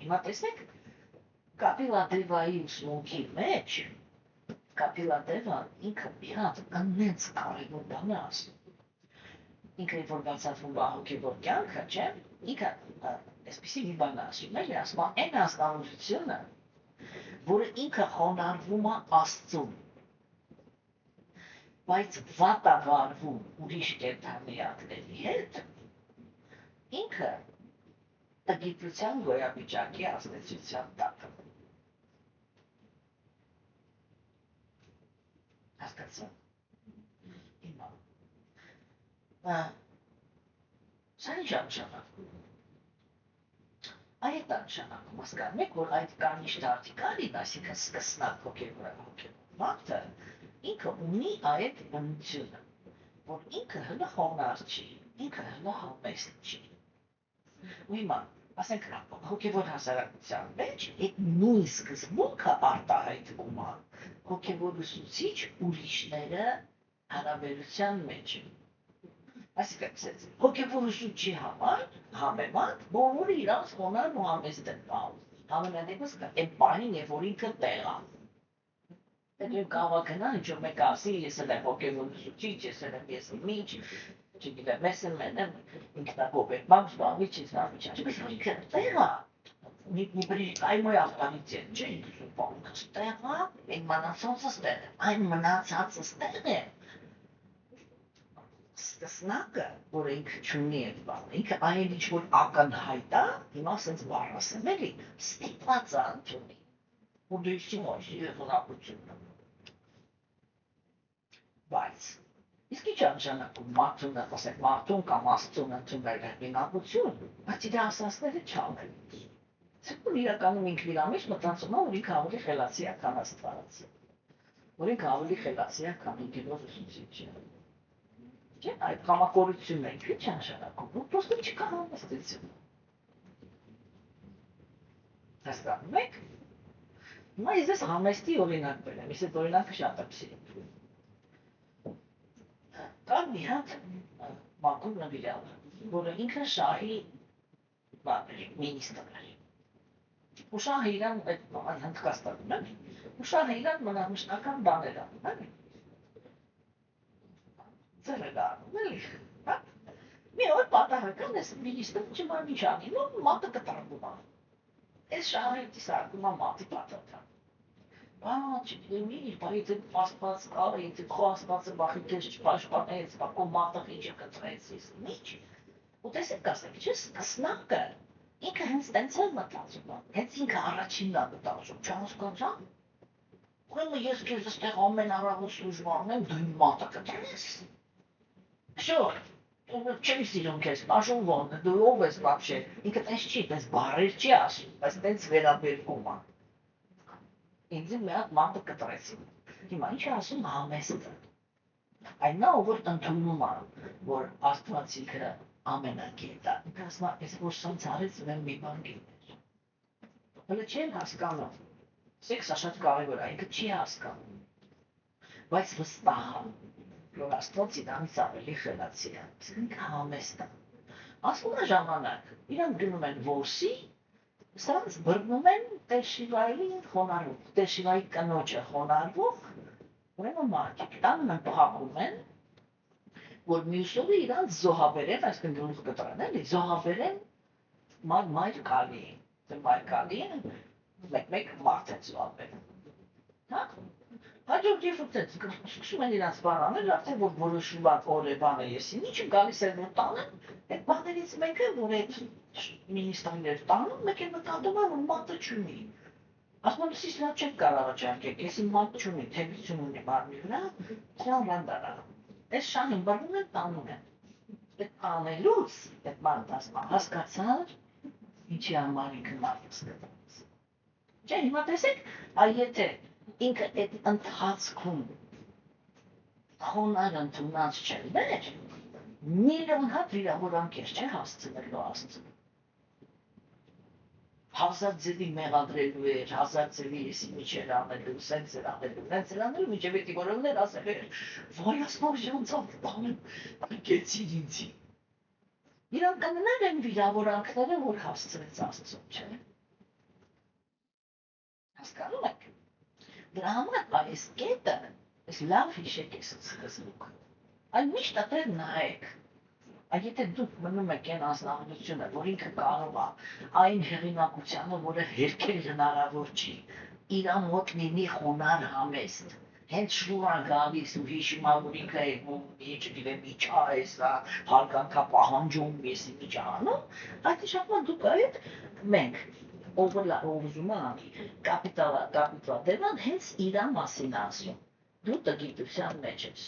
S1: Հիմա տեսեք, Կապիլադևայի ուսմունքի մեջ, Կապիլադևան ինքը մի հատ աննենց կարևոր բան է ասում։ Ինքը որ բացատրում է հոգևոր կյանքը, չէ՞, ինքը այսպիսի մի բան ասում էլի, ասում է այն ազնվությունը, որը ինքը խոնարհվում է Աստծուն, բայց վատ է վարվում ուրիշ կենդանիակների հետ, ինքը տգիտության գոյավիճակի ազդեցության տակ։ Հասկացա՞ք։ Հիմա սա ինչ է նշանակում։ Այդ է նշանակում, հասկանում եք, որ այդ կանիշ դարտիկալին, այսինքն սկսնակ հոգևոր մարդը, ինքը ունի այդ բնությունը, որ ինքը հլը խոնարհ չի, ինքը հլը համեստ չի։ Ու հիմա, ասենք, հոգևոր հասարակության մեջ այդ նույն սկզբունքը արտահայտվում է հոգևոր ուսուցիչ ուրիշները հարաբերության մեջ։ Այսինքն, հոգևոր ուսուցչի համար համեմատ բոլորը իրանց խոնարհ ու համեստ են պահում։ Համենայնիվս այն պահին, երբ որ ինքը տեղ է։ Հետո կարող է գնալ ինչ-որ մեկ ասի, ես էլ եմ հոգևոր ուսուցիչ, ես էլ եմ ինչ, չգիտեմ, ես էլ եմ ինքնագոհ եմ, զբաղվի չի, բայց որ ինքը տեղ է, Ay mă avtorice, ce supun că stega, e mănățat să stege, ai mănățat să stege. Snacă, որ ինք չունի այդ բանը, ինքը այն ինչ որ ակնհայտ է, հիմա ասենց բառասեմելի, ստիպված է ընդունի, որ դու ինչի ոչ հեղինակությունը։ Բայց, իսկ ինչ անժանակում մարդուն, ասենք մարդուն կամ աստծուն ընդունել հեղինակություն, բայց իր ասածները չանել։ Սեքուն իրականում ինքն իր մեջ մտածում է, որ ինքը ավելի խելացի է, քան Աստված։ Որ ինքը ավելի խելացի է, քան ինքնով ուսուցիչը։ Չէ՞, այդ համակորությունն է, ինչ անշանակում, ու պրոստը չկա համեստություն։ Հասկանում եք։ Հիմա ես ես համեստի օրինակ բերեմ, ես այդ օրինակը շատ եմ սիրում։ Կար մի հատ մանկուն նվիրյալ, որը ինքը շահի մինիստրն էր։ Ու շահը իրան այդ հնդկաստանում էր, ու շահը իրան մնամշտական բաներ անում էր։ Ձեր անում էլի, հա։ Մի օր պատահական ես մինիստրը չման ինչ անի, ու մատը կտրվում է։ Այս շահը դիսարկում է մատի պատատան։ Չգիտեմ, բայց այդ պասպած կար, եթե քո ասվածը բախի քեզ չպաշտպանեց, բակո մատը քիչ կտրեց, ինչ։ Ու տեսեք ասեք, չէ՞, սկսնակը ինքը հենց տենց էլ մտածում է, հենց ինքը առաջինն է մտածում, չհասկացա՞։ Ուրեմն ես քեզ այստեղ ամեն առավոտ սուժվանում եմ, դու իմ մատը կտրես։ Շո՞ր, չեմ սիրում քեզ, աշուն ոնը, դու ով ես вообще, ինքը տես չի, տես բարեր չի ասում, բայց տենց վերաբերվում է։ Ինձ մի հատ մատը կտրեցին։ Հիմա ինչ ասում համեստը։ Այն նա ով որ ընդունում է, որ Աստված ինքը ամենակետ է։ Ինքը ասում է, ես որ սենց արեց, ուրեմն մի բան գիտեր։ Հələ չեն հասկանում։ Սեք սա շատ կարևոր է, ինքը չի հասկանում։ Բայց վստահ է, որ Աստված իրանից ավելի խելացի է, ինքը համեստ է։ Ասում է ժամանակ, իրանք գնում են որսի, սրանց բռնում են Տեր-Շիվայի խոնարհվող, Տեր-Շիվայի կնոջը խոնարհվող, ուրեմն մարդիկ տանում են փակում են, որ մյուս օրը իրանց զոհաբերեն, այսինքն գլուխ կտրեն, էլի, զոհաբերեն մայր կալիին, մայր կալիին մեկ մարդ են զոհաբերեն, հա, հաջորդ երբ սկսում են իրանց բան արդեն որ որոշում են օր է բանը եսին, ինչը գալիս են որ տանեն, այդ բաներից մեկը, որ այդ մինիստրներ տանում, մեկ է մտադում է, որ մատը չունի։ Ասում եմ, սիս նա չեք կարող աճարկեք, ես իմ մատ չունի, թևություն ունի մարմի վրա, սրան վանդարա։ Այս շահին բռնում են, տանում են։ Այդ անելուց, այդ մարդ ասում է, հասկացար, ինչի համար ինքը մարդս կտրեց։ Չէ, հիմա տեսեք, եթե ինքը այդ ընթացքում խոնար ընդունած չեր, միլիոն հատ վիրավորանքեր չէ հասցնելու Աստծուն։ Հազար ձևի մեղադրելու էր, հազար ձևի եսի միջեր անելու, սենց էր անելու, միջև էտի որովներ ասել էր, վայ ասմար ժանցավ բանեմ, գեցիր ինձի։ Իրանք կններ են վիրավորանքները, որ հասցրեց Աստծուն, չէ։ Հասկանում եք։ Դրա համար այս կետը, այս լավ հիշեք ես սկզբուք, այլ միշտ ապրել նայեք, եթե դուք մնում եք այն անձնավորությունը, որ ինքը կարող է այն հեղինակությանը, որը հերքել հնարավոր չի, իրա մոտ լինի խոնար համեստ, հենց շնուր գալիս ու հիշում է, որ ինքը չգիտեմ միջա էսա, հարգանքա պահանջում ես միջա անում, այդ իշխանման դուք այդ մենք ով ուզում է անի, կապիտալատերան հենց իրա մասին ասում, դու տգիտության մեջ ես։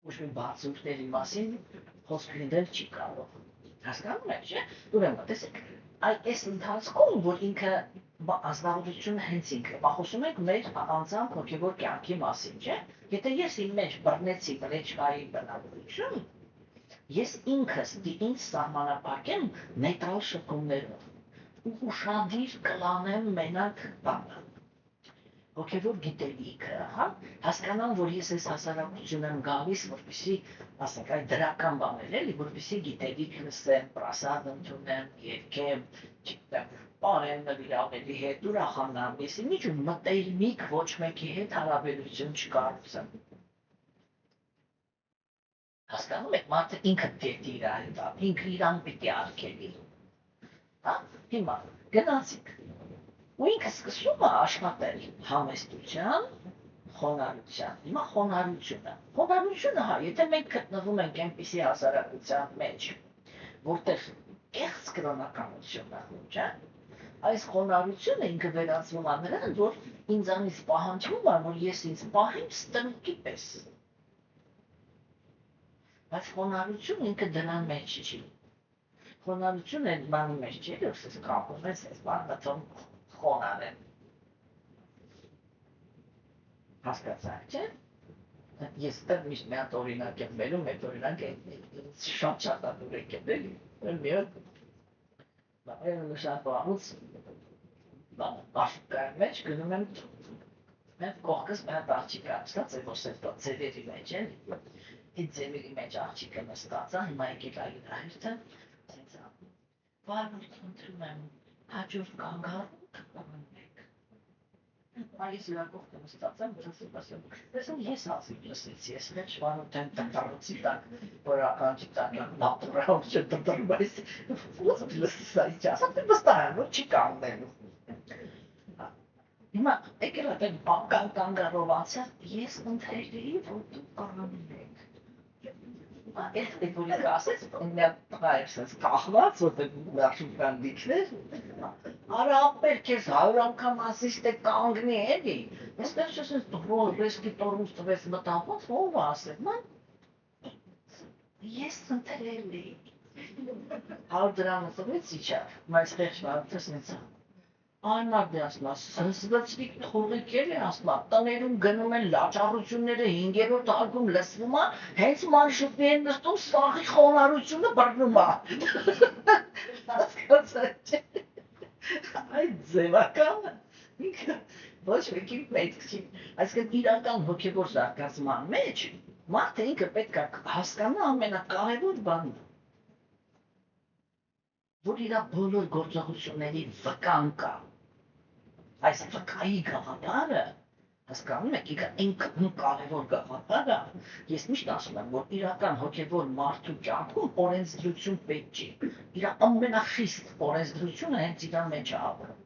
S1: Ոչ մի բացուրների մասին խոսք լինել չի կարող։ Հասկանում եք, չէ՞։ Ուրեմն, տեսեք, այս ընթացքում, որ ինքը ազնվորությունը հենց ինքը, խոսում ենք մեր անձամբ հոգևոր կյանքի մասին, չէ՞։ Եթե ես իմ մեջ բռնեցի բրեչկայի բնավորություն, ես ինքս ինձ սահմանափակեմ նեյտրալ շփումներով ու ուշադիր կլանեմ մենակ բանը։ Հոգևոր գիտելիքը, հա, հասկանամ, որ ես այս հասարակություն եմ գալիս, որպեսզի, ասենք, այդ դրական բաներ էլի, որպեսզի գիտելիք լսեմ, պրասադ ընդունեմ, երգեմ, չգիտեմ, պարեմ նվիրավերի հետ, ուրախանամ, ես ինչ մտերմիկ ոչ մեկի հետ հարաբերություն չկառուցեմ։ Հասկանում եք, մարդը ինքը պետք է իր հետ, ինքը իրան պետք է արգելի։ Հա, հիմա գնացիք։ Ու ինքը սկսում է աշխատել համեստության, խոնարհության։ Հիմա խոնարհությունը հա, եթե մենք գտնվում ենք այնպիսի հասարակության մեջ, որտեղ կեղծ կրոնականություն է, չէ՞։ Այս խոնարհությունը ինքը վերածվում է նրան, որ ինձանից պահանջվում է, որ ես ինձ պահեմ ստրուկի պես։ Բայց խոնարհությունը ինքը դրան մեջ չի։ Խոնարհությունը այդ բանի մեջ չի, որ ես կապում ես այս բանը խոնարհ եմ։ Հասկացա՞ք, չէ՞։ Ես դեռ միշտ մի հատ օրինակ եմ բերում, այդ օրինակը շատ շատադուր եք ել, մի հատ շատ բանուց Աֆրիկայի մեջ գնում եմ կողքս մի հատ աղջիկ նստած է, որ սետ ձևերի մեջ են, այդ ձևերի մեջ աղջիկը նստած է, հիմա եկեք այլ հերթը, բարդ խնդրում եմ, հաջորդ կանգ առնում կպանեք։ Այս լակողքը նստած եմ, ասում ես ասիք լսեցի, ես մեջ վանութեն տնտարոցի տակ, որ ականջի տակ եմ նատուրալ չէ տնտարում, այս ոստ լսսա իչ ասա, դե վստահ եմ, որ չի կանգնելու։ Հիմա եկել ատեն կանգարով անցյալ, ես ընթրելի, որ դու կանգնեք։ Այդ որիկը ասեց, մի տղա էր սենց կախված, որտեղ նախշում կան դիքներ, արա ապեր կեզ 100 անգամ ասիս թե կանգնի էլի, ես տեղ չսենց ռեսկի տորմուս տվեց մտաղոց, ով ասել, ես ընթրելի, 100 դրամը տվեց իչավ, մայս տեղ շվարութը սենցա, Այնարդ է ասմա, սնսվեցրիք թողիկ էլ է ասմա, տներում գնում են լաճարությունները 5-րդ արգում լսվում է, հենց մանշուպի են նստում, սաղի խոնարությունը բրնում է։ Հասկացա չէ։ Այդ ձևականը, ինքը ոչ մեկին պետք չի, այսինքն իրական հոգևոր զարգացման մեջ, մարդը ինքը պետք է հասկանա ամենակարևոր բանը, որ իր բոլոր գործողությունների վկան կա։ Այս վկայի գաղափարը, հասկանում եք, ինքը այնքան կարևոր գաղափար է, ես միշտ ասում եմ, որ իրական հոգևոր մարդու կյանքում օրենսդրություն պետք չի, իր ամենախիստ օրենսդրությունը հենց իր մեջ է ապրում,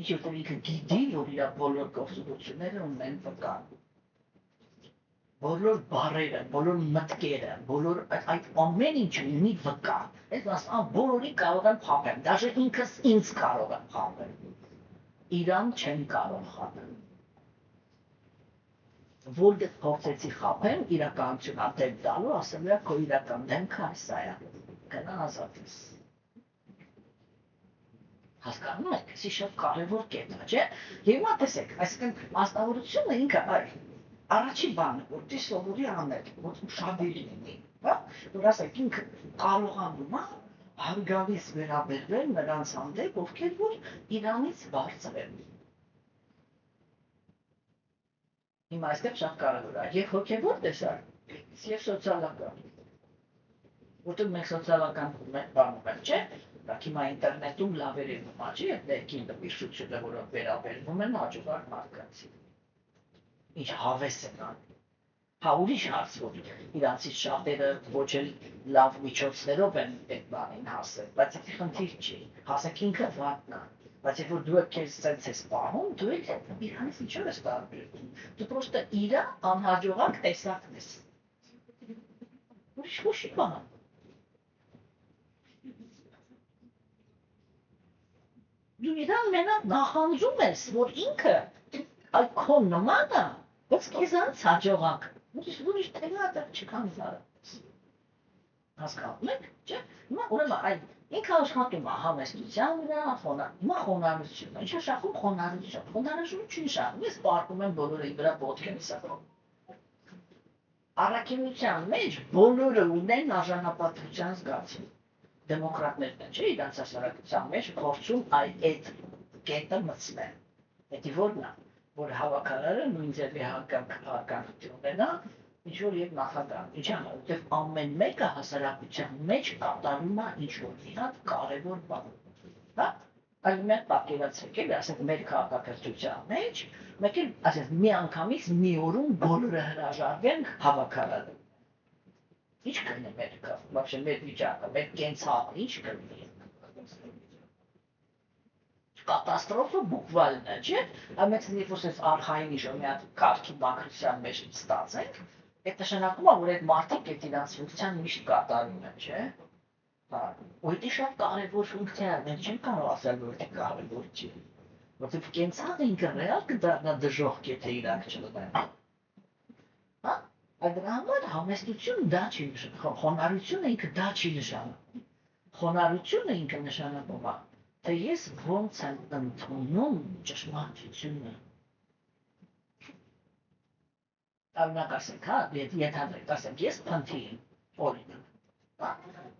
S1: ինչովհետև ինքը գիտի, որ իր բոլոր գործողությունները ունեն վկա, բոլոր բառերը, բոլոր մտքերը, բոլոր այդ ամեն ինչը ունի վկա, այս ասում բոլորի կարող եմ խաբել, դաժե ինքս ինձ կարող եմ խաբել, իրան չեն կարող խաբել, որտեղ փորձեցի խաբեմ, իրականություն ատել տալու, ասել է քո իրական դեմքը այս է, գնա ազատես, հասկանում եք, սի շատ կարևոր կետ է, չէ, և մա տեսեք, այսինքն մասնավորությունը ինքը առաջի բանը, որտի սովորի անել, որ շատերի լինի, որ ասեք ինքը կարողանում է հարգալից վերաբերվել նրանց հանդեպ, ովքեր որ իրանից բարձր են։ Հիմա այստեղ շատ կարևոր է, և հոգևոր տեսակ, և սոցիալական, որտեղ մենք սոցիալական բանում են, չէ, Բայց հիմա ինտերնետում լավեր են մաճի, այդ ներքին դպիրշությունը, որով վերաբերվում են հաջողակ մարդկանցի։ Ինչ հավես են անում։ Հա ուրիշ հարց, որ իրանցից շատերը ոչ էլ լավ միջոցներով են այդ բանին հասել, բայց այդ խնդիր չի, հասեք ինքը վատն է, բայց երբ որ դու քեզ սենց ես պահում, դու էլ իրանից ինչով ես տարբերվում, դու պրոստը իրա անհաջողակ տեսակն ես։ Ուրիշ ոչի բան։ Դու իրան մենակ նախանձում ես, որ ինքը այդ քո նման է, բայց քեզանից հաջողակ։ Ուրիշ տեղատեղ չկան զարը։ Հասկանում եք, չէ՞։ Հիմա ուրեմն այդ ինքը աշխատում է համեստության վրա, հիմա խոնարհությունը։ Ինչ է շախում խոնարհություն։ Խոնարհությունը չի շախում, ես պարկում եմ բոլորի վրա ոտք եմ սակում։ Առաքինության մեջ բոլորը ունեն արժանապատվության զգացում։ Դեմոկրատներն են, չէ՞, իրանց հասարակության մեջ փորձում այդ կետը մտցնել։ Դա որն է, որ հավաքարարը նույն ձևի հակակցություն ունենա, ինչ-որ և նախագահ, ինչի համար, որտև ամեն մեկը հասարակության մեջ կատարում է ինչ-որ մի հատ կարևոր բան, հա, այլ մեկ պատկերացրեք էլ, ասենք մեր քաղաքակրթության մեջ, մեկ էլ, ասենք մի անգամից մի օրում բոլորը հրաժարվեն հավաքարարը, ինչ կլինի մեր մեր վիճակը, մեր կենցաղը, ինչ կլինի, կատաստրոֆը բուկվալն է, չէ՞։ Ամենից երբ որ ես արխային իժը մի հատ կարգի բակրության մեջ ստացենք, այդ նշանակում է, որ այդ մարդիկ այդ իրանց ֆունկցիան միշտ կատարում են, չէ՞։ Ու դա շատ կարևոր ֆունկցիա է, մենք չենք կարող ասել, որ դա կարևոր չի։ Որտեղ կենցաղը ինքը ռեալ կդառնա դժոխք, եթե իրանք չլինեն։ Հա? Այդ դրա համար համեստություն դա չի նշանակում, խոնարհությունը ինքը դա չի նշանակում։ Խոնարհությունը ինքը նշանակում է, թե ես ոնց եմ ընդունում ճշմարտությունը։ Օրինակ ասենք, հա, ենթադրենք, ասենք, ես փնթի եմ, օրինակ։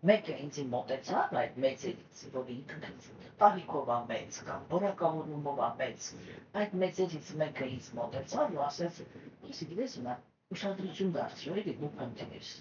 S1: Մեկը ինձ մոտեցավ այդ մեծերից, որ ինքն ինձ տարիքով է մեծ կամ որակավորումով է մեծ, այդ մեծերից մեկը ինձ մոտեցավ ու ասեց, ես գիտես հիմա ուշադրություն դարձրու, էլի դու փնթի ես։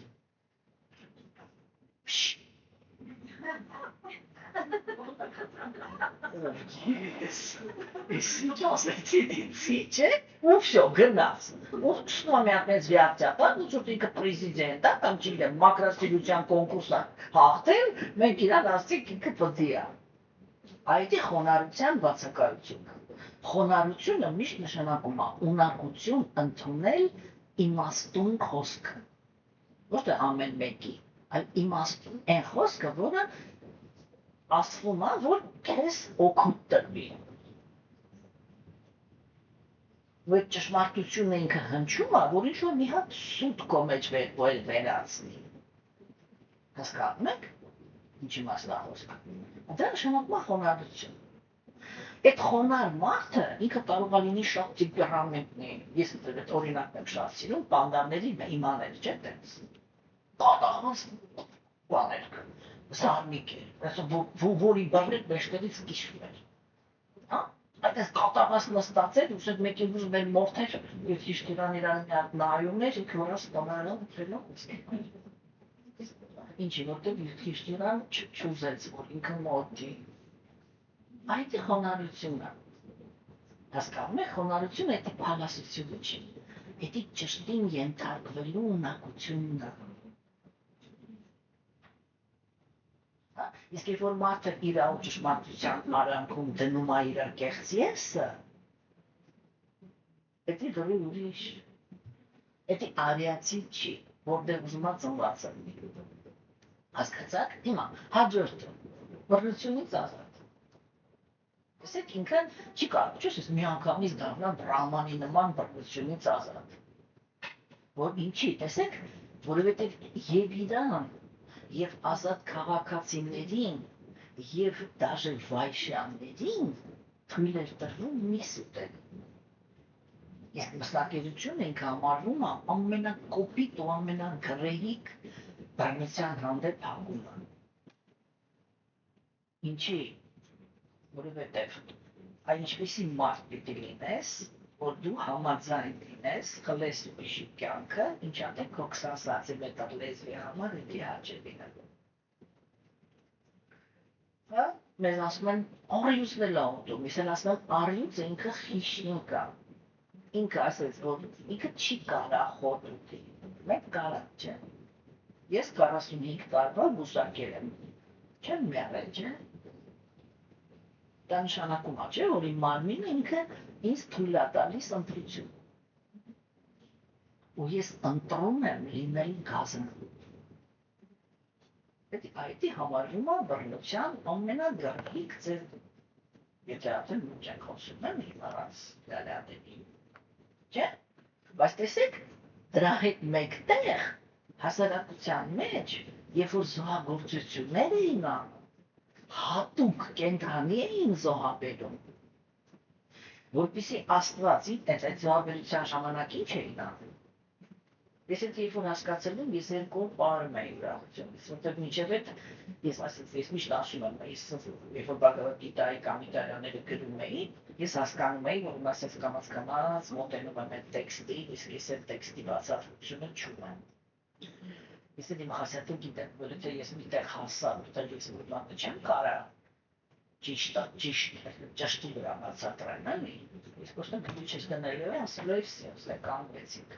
S1: Ես ինչ ասեցի դիցի, չէ՞, ու վсё, գնաց։ Ու շնորհ մի հատ մեծ վիճակապ, ու ճուտ ինքը պրեզիդենտ է, կամ չգիտեմ, մակրոստիլության կոնկուրս է հաղթել, մենք իրան ասենք ինքը պետք է։ Այդ է խոնարհության բացակայությունը։ Խոնարհությունը միշտ նշանակում է ունակություն ընդունել իմաստուն խոսքը։ Ոչ թե ամեն մեկի, այլ իմաստուն այն խոսքը, որը ասվում է, որ քեզ օգուտ տրվի։ Որ ճշմարտությունը ինքը հնչում է, որ ինչ-որ մի հատ սուտ քո մեջ վերացնի։ Հասկանում եք։ Ինչի մասն է խոսքը։ Դա նշանակում է խոնարհություն։ Այդ խոնարհ մարդը ինքը կարող է լինի շատ տեմպերամենտի։ Ես այդ օրինակն եմ շատ սիրում, պանդաների իմանել, չէ՞ տենց։ Տատաղած բաներ։ Զարմիկ է, որի բառը մեջտեղից կիսվում էր։ Հա? Այդպես կատաղած նստածել, ու շետ մեկի ուժ մեր մորթեր, և հիշտիրան իրան մի հատ նայումներ, ինքը որը ստանալով ուտելով։ Ինչի, որտեղ հիշտիրան չուզեց, որ ինքը մոտի։ Այդ է խոնարհությունը։ Հասկանում եք, խոնարհությունը դա փալասությունը չի։ Դա ճշտին ենթարկվելու ունակությունն է։ Իսկ երբ որ մարդը իր ճշմարտության արանքում դնում է իր կեղծ եսը, դա դուրի ուրիշ, դա արիացի չի, որտեղ ուզում է ծնված լինի։ Հասկացաք, հիմա հաջորդը, բռնությունից ազատ։ Տեսեք, ինքն չի կարող, չէ՞ ես մի անգամից դառնա բրահմանի նման բռնությունից ազատ։ Որ ինչի, տեսեք, որովհետև եւ իրան և ազատ քաղաքացիներին և դաժե վայշյաններին թույլ էր տրվում միս ուտել։ Իսկ մստակերությունը ինքը համարվում է ամենակոպիտ ու ամենագրեհիկ բռնության հանդեպ հակումը։ Ինչի, որովհետև այն ինչպեսի մարդ պիտի լինես, որ դու համաձայն լինես, խլես ուրիշի կյանքը, ինչա թե քո 20 սանտիմետր լեզվի համար ինքի հաճ է լինելու։ Հա, մեզ ասում են առյուծն էլ աղտում, ես են ասում են առյուծը ինքը խիշին կա։ Ինքը ասեց, որ ինքը չի կարա խոտ ուտի, մենք կարանք, չէ։ Ես 45 տարվա բուսակել եմ, չեմ մեղել, չէ։ Դա նշանակում է, չէ, որ իմ մարմինը ինքը ինձ թույլ է տալիս ընտրություն։ Ու ես ընտրում եմ լինել գազնգ։ Այդ համարվում է բռնության ամենագրգիռ ձև։ Եթե արդեն ոչ ենք խոսում եմ իմ առանց գալյատերի։ Չէ՞։ Բայց տեսեք, դրա հետ մեկտեղ հասարակության մեջ, երբ որ զոհագործություններ էին անում, հատուկ կենդանի էին զոհաբերում, որպեսզի Աստված այդ զոհաբերության ժամանակ ինչ էին անում։ Ես այդ երբ որ հասկացել եմ, ես երկու օր պարում էի ուրախությունից, որտեղ մինչև այդ ես ասեցի, ես միշտ ասում եմ, երբ որ Բhagavad Gita-ի կամ իտալյաները գրում էի, ես հասկանում էի, որ ասես կամաց մոտենում եմ այդ տեքստին, իսկ ես այդ տեքստի բացատրությունը չունեմ։ Ես իմ հասյատը գիտեմ, որ եթե ես միտեղ հասա, որտեղ ես որ բանը չեմ կարա ճշտի վրա բացատրել, էլի, ես просто գրիչ ես դնել եմ, ասել եմ, все, կանգնեցինք։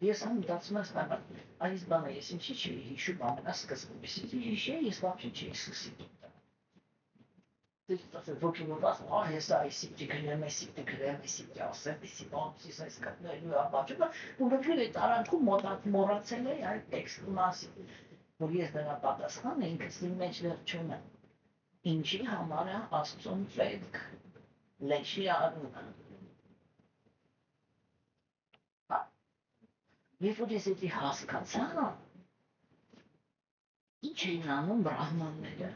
S1: Ես մտածում եմ, այս բանը ես ինչի չի հիշում ամենասկզբում, ես հիշի, ես вообще չի սկսի։ ոգևորված, ես այսի դիգրեմ, այսի դիգրեմ, այսի դասեմ, այսի բանցիս այս կտնելու ապաճումը, ու նկրել է տարանքում մորացել է այդ տեքստի մասին, որ ես դրա պատասխանը ինքս իմ մեջ վերջում եմ, ինչի համար է Աստծուն պետք լեշի արունը։ Երբ որ ես էդի հասկացա, ինչ էին անում բրահմանները,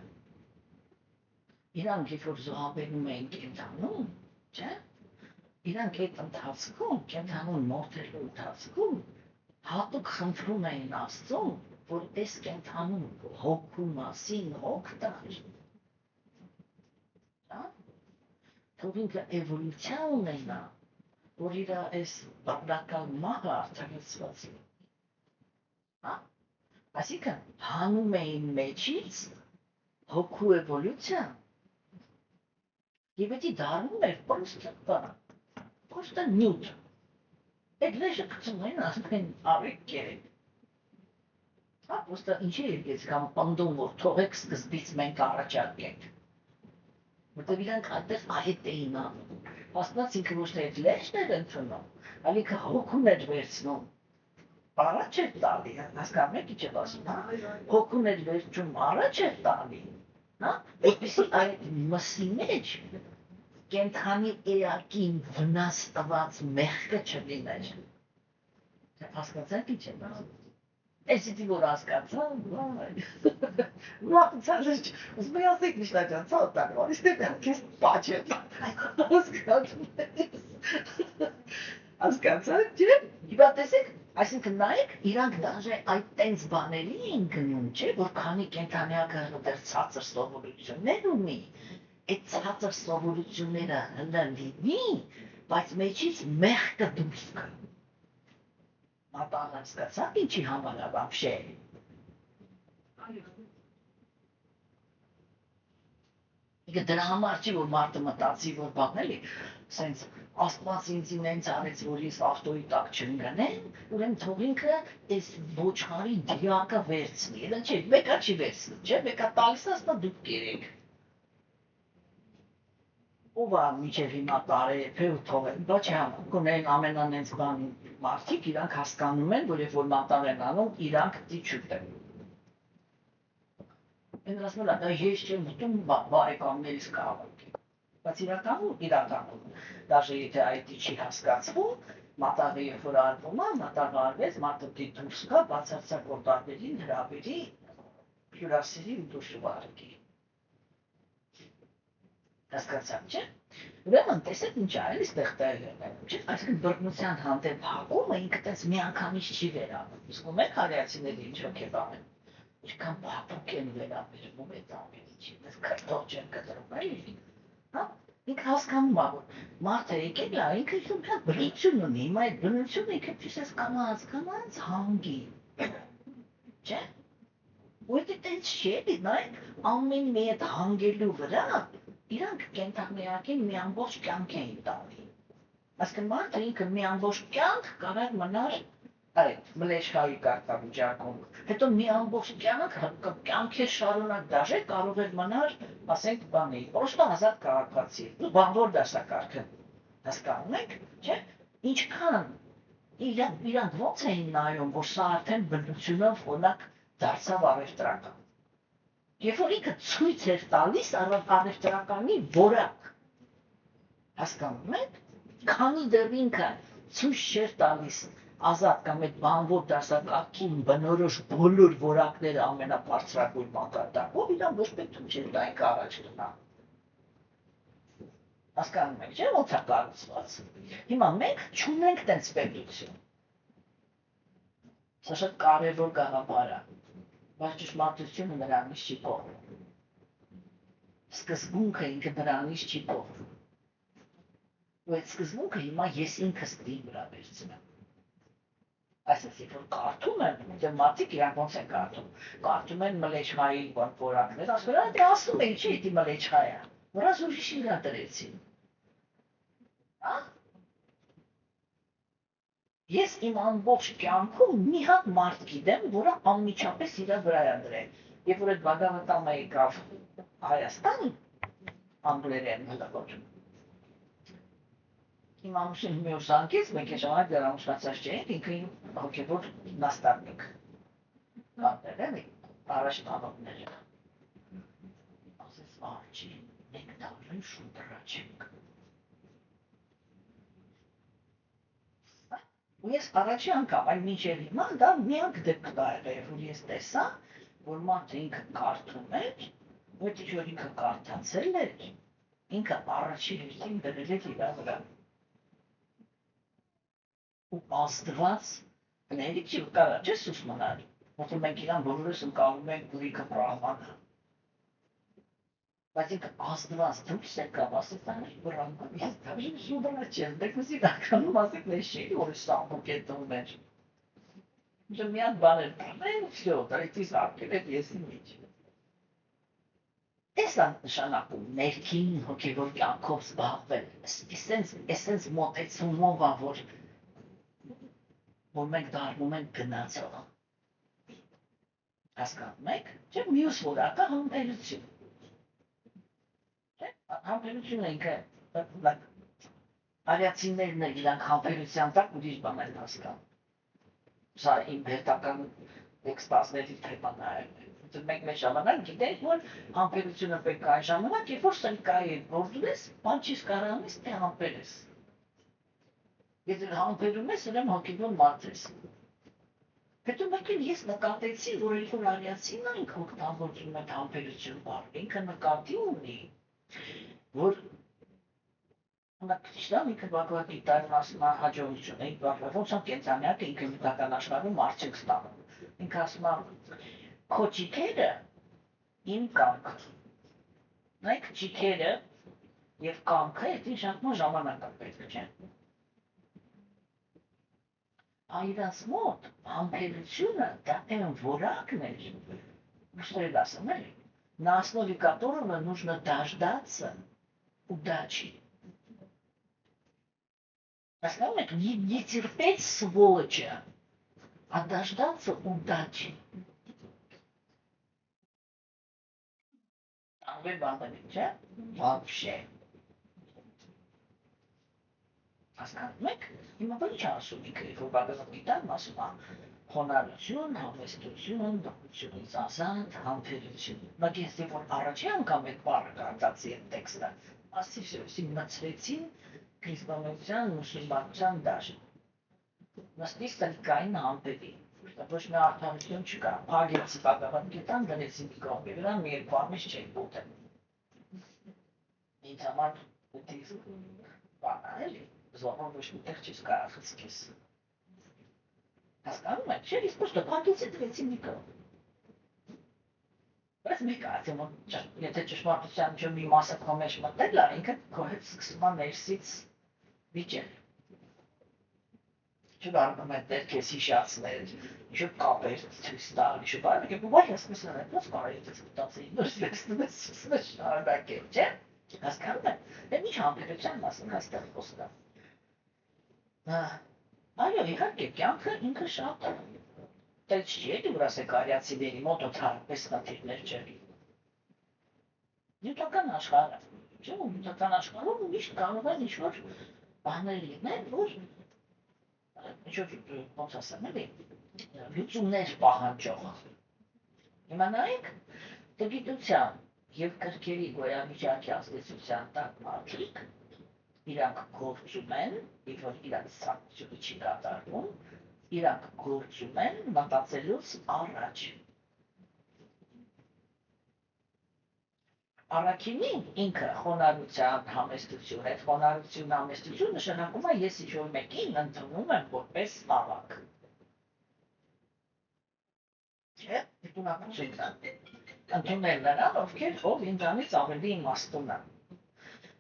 S1: իրանք երբ որ զոհաբերում էին կենդանում, չէ՞, իրանք այդ ընթացքում, կենդանուն մորթելու ընթացքում, հատուկ խնդրում էին Աստծուն, որ այս կենդանուն հոգու մասին հոգ տար, թող ինքը էվոլյուցիա ունենա, որ իր այս բռնակալ մահը արդարացված է, այսինքն հանում էին մեջից հոգու էվոլյուցիա, և էդի դարում էր պրոստը նյութ, այդ լեշը կծում էին ասպեն արեք կերեք, պրոստը ինչի էր ես կամ պնդում, որ թողեք սկզբից մենք առաջարկենք, որտև իրանք այդտեղ այդ էին անում, հասնած ինքը ոչ թե այդ լեշն էր ընդունում, այլ ինքը հոգուն էր վերցնում, առաջ էր տալի, հասկանում եք ինչ եմ ասում, հոգուն էր վերջում առաջ էր տալի, որպեսզի այդ մսի մեջ կենդանի էակին վնաս տված մեղքը չլիներ, հասկացաք ինչ եմ ասում, Էսիդի որ հասկացա, ուզում եմ ասեք միշտ աջան, ցավտան, որից դեպի քեզ պաչել, հասկացաք, չէ՞, հիմա տեսեք, այսինքն նայեք, իրանք դաժե այդ տենց բաների էին գնում, չէ, որ քանի կենդանյակը դեռ ցածր սովորություններ ունի, այդ ցածր սովորությունները հնա լինի, բայց մեջից մեղքը դուրս գա Մատաղը սկացակ ինչի համար է վապշե։ Դրա համար չի, որ մարդը մտածի, որ բաղնելի, սենց աստված ինձ ինենց արեց, որ ես ավտոյի տակ չընգնեմ, ուրեմ թող ինքը այս ոչխարի դիակը վերցնի, elə չէ, մեկա չի վերցնի, չէ, մեկա տալիս ասնա դուք կերեք։ Ով է միջև հիմա տարեփե ու թողել, դա չի համար, կունեն ամենանենց բան մարդիկ իրանք հասկանում են, որ երբ որ մատաղ են անում, իրանք դիչուտ են։ Են ասում են, դա ես չեմ ուտում բարեկամներից կահավանք եմ, բայց իրականում, դաժե եթե այդ չի հասկացվում, մատաղը երբ որ արվում է, մատաղը արվեց, մարդը դի դուրս կա, բացարձակ որ տարբերին հրավերի, հյուրասիրի ու դուրս վարքի։ Հասկացաք, չէ՞։ Ուրեմն տեսեք ինչ այլ ստեղ տեղել է, չէ՞, այսինքն բռնության հանդեպ հակումը ինքը տես մի անգամից չի վերանում։ Զգում եք հարիացիների ինչ հոգեբան են։ Ինչքան փափուկ են վերաբերվում այդ ամենի, ես քրտող չեմ կտրում, էլի։ Հա, ինքը հասկանում է, որ մարդը եկել է, ինքը ինչ մի հատ բնություն ունի, հիմա այդ բնությունը ինքը ճիշտ կամած հանգի։ Չէ՞։ Ու դա տենց չէ, նայեք, ամեն մի այդ հանգելու վրա իրանք կենթաղնիակին մի ամբողջ կյանք էին տալի։ Այսինքն մարդը ինքը մի ամբողջ կյանք կարող մնար այդ մլեշխայի կարգավիճակում, հետո մի ամբողջ կյանքեր շարունակ դաժե կարող էր մնար, ասենք բանի, պրոստը ազատ քաղաքացի, բանվոր դասակարգը, հասկանում եք, չէ՞, ինչքան իրանք ոնց էին նայում, որ սա արդեն բնությունով օրինակ դարձավ առևտրական։ Երբ որ ինքը ցույց էր տալիս առևտրականի որակ, հասկանում եք, քանի դեռ ինքը ցույց չէր տալիս ազատ կամ այդ բանվոր դասակարգին բնորոշ բոլոր որակները ամենաբարձրագույն մակարդակով, իրան ոչ պետք չէր դա ինքը առաջ գնա։ Հասկանում եք, չէ՞ ոնց է կառուցված։ Հիմա մենք չունենք տենց պետություն։ Սա շատ կարևոր գաղափար է։ Բայց ճշմարտությունը նրանից չի փոխվում։ Սկզբունքը ինքը նրանից չի փոխվում։ Ու այդ սկզբունքը հիմա ես ինքս դին վրա վերցնեմ։ Այսինքն, որ կարդում եմ, դե մարդիկ իրանք ոնց են կարդում են մլեչխայի որակներ, ասում են, դե ասում են, չի դի մլեչխայա, որած ուրիշի վրա դրեցին։ Ես իմ ամբողջ կյանքում մի հատ մարդ գիտեմ, որը անմիջապես իր վրա է դրել։ Երբ որ այդ Բագավատամը եկավ Հայաստան, անգլերեն հլագոճ։ Իմ ամուսին մյուս անգից մեկ է ժամանակ դեռ ամուսնացած չէին, ինքը հոգևոր նաստարնիկ կաններ էլի, առաջ տանողներ։ Ասես արջի, մենք դարին շուտ հրաչենք։ Ու ես առաջի անգամ, այն մինչև հիմա, դա միակ դեպքն ա եղել, որ ես տեսա, որ մարդը ինքը կարդում էր, որ ինչ-որ ինքը կարդացել էր, ինքը առաջի հերթին դրել էր իրա վրա։ Ու Աստված ներիք չի կարա, չէ սուս մնալ, որտեղ մենք իրան բոլորս ընկալում ենք, որ ինքը բրահման է։ Բայց ինքը Աստված դուրս եկավ, ասեց այն բրահման, ես դաժան շուտը չեմ, դեք մսի դականում ասեք նես չի, որ սա բուկետում էր։ Ինչ միան բան էր պրմեն, վсё, դրեցիս արկել էր եսի միջ։ Էս է նշանակում ներքին հոգևոր կյանքով զբաղվել, էսենց մոտեցումով ա, որ մենք դառնում ենք գնացող։ Հասկանում եք, չէ, մյուս որակը համբերություն։ Համբերությունը ինքը, արիացիներն էլ իրանք համբերության տակ ուրիշ բան են հասկանում։ Սա իմ հերթական էքստազների թեման է, մենք մեր ժամանակ գիտենք, որ համբերությունը պետք է այն ժամանակ, երբ որ սնկայի գործում ես, բան չես կարողանում ես, թե համբերես։ Եթե համբերում ես, ուրեմն հոգևոր մարդ ես։ Հետո մեկ էլ ես նկատեցի, որ երբ որ արիացին ինքը օգտագործում է համբերություն բառը, ինքը նկատի ունի, որ Քրիստիան ինքը Բhagavad Gita-ն ասում է հաջողություն է, ոնց է կենցանյակը ինքը միտական աշխարհում արդյունք ստանում։ Ինքը ասում է քո ճիքերը իմ կամքը։ Նայեք ճիքերը եւ կամքը դա շատմա ժամանակ է պետք, չէ՞։ Այդպես մոտ համբերությունը դա այն որակն է, ուսել ասում է, на основе которого нужно дождаться удачи. Основное, не терпеть сволоча, а дождаться удачи. Там вы бабовича вообще. Հասկանում եք, հիմա ոչ ասում ինքը, որ Բhagavad Gita-ն ասում է խոնարհություն, համեստություն, դրությունից ազատ, համբերություն։ Բայց ես որ առաջի անգամ այդ բառը կարդացի այդ տեքստը, ասեցի մցրեցին քրիստոնեության, մուսուլմանության դաշտ։ Նստի սնկային համբերի, ոչ մի արդարություն չկա, ագեցի Բhagavad Gita-ն դրեցի մի կողմի վրա, մի երկու ամիս չէի ուտել։ Ինձ համար ուտիզմ բան է էլի։ Զոհան ոչ մի տեղ չես կարող խցկես։ Հասկանում եք, չէ՞, իսկ պոստը պակեցի դրեցի մի կողմ։ Բայց մեկ ասեմ, եթե ճշմարտության ինչ մի մասը քո մեջ մտել է, ինքը քո հետ սկսում է ներսից վիճել։ Չգարնում է դեր քեզ հիշացնել, ինչ կապեր ցույց տալ, ինչ բան, եկե բույ ասես նա, ո՞նց կարելի է ստացել, նույնպես սկսես շարունակել, չէ՞։ Հասկանում եք, դա ինչ համբերության մասին այստեղ խոսքը։ Այո, իհարկե, կյանքը ինքը շատ է։ Դա չի էլի, որ ասեք արիացիների մոտ օթարպես խնդիրներ չէ։ Նյութական աշխարհը, չէ՞, նյութական աշխարհում միշտ կարող են ինչ-որ բաներ լինել, որ ինչ-որ ոնց ասեմ, էլի, լուծումներ պահանջող։ Հիմա նայեք, գիտության եւ կրկերի գոյամիջակի ազդեցության տակ մարդիկ իրանք գործում են, երբ որ իրանք սակցությունը չի կատարվում, իրանք գործում են մտածելուց առաջ։ Առաքինին ինքը խոնարհության համեստություն, այդ խոնարհություն համեստություն նշանակում է ես ինչ-որ մեկին ընդունում եմ որպես ավակ։ Չէ՞, դիտունակություն կա։ Ընդունել նրան, ով ինձանից ավելի իմաստուն է։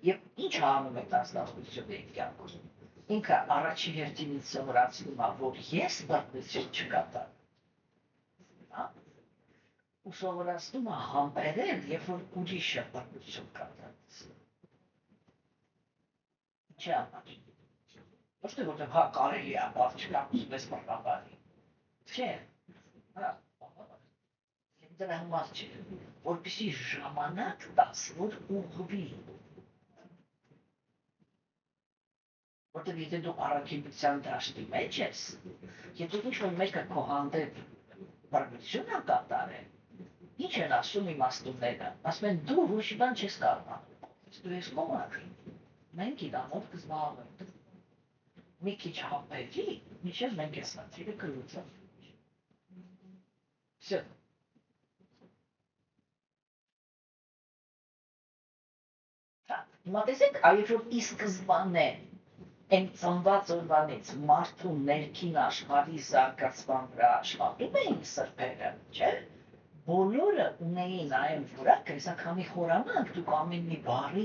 S1: Եվ ինչ անում է տասնախոսությունների կյանքում։ Ինքը առաջի հերթին ինձ սովորացնում է, որ ես բռնություն չկատարեմ։ Ու սովորացնում է համբերել, երբ որ ուրիշը բռնություն կատարեց։ Ինչի համար։ Ոչ թե որտեղ հա կարելի է, բաղ չկա, ուզում ես բռնաբարի։ Չէ։ Դրա համար չէ, որպեսզի ժամանակ տաս, որ ուղղվի։ Որտեղ եթե դու առաքինության դաշտի մեջ ես, եթե ինչ-որ մեկը քո հանդեպ բռնություն է կատարել, ինչ են ասում իմաստունները, ասում են դու ոչ բան չես կարող, դու ես կողմակ, մենք իրանով կզբաղվենք, մի քիչ հապերի, մինչև մենք ես նացիրը կլուծը։ Всё. Հիմա տեսեք, այլ որ ի սկզբանե այն ծնված օրվանից մարդու ներքին աշխարհի զարգացման վրա աշխատում էին սրբերը, չէ՞։ Բոլորը ունեին այն որակը, հեսա քանի խորանանք, դուք ամեն մի բառի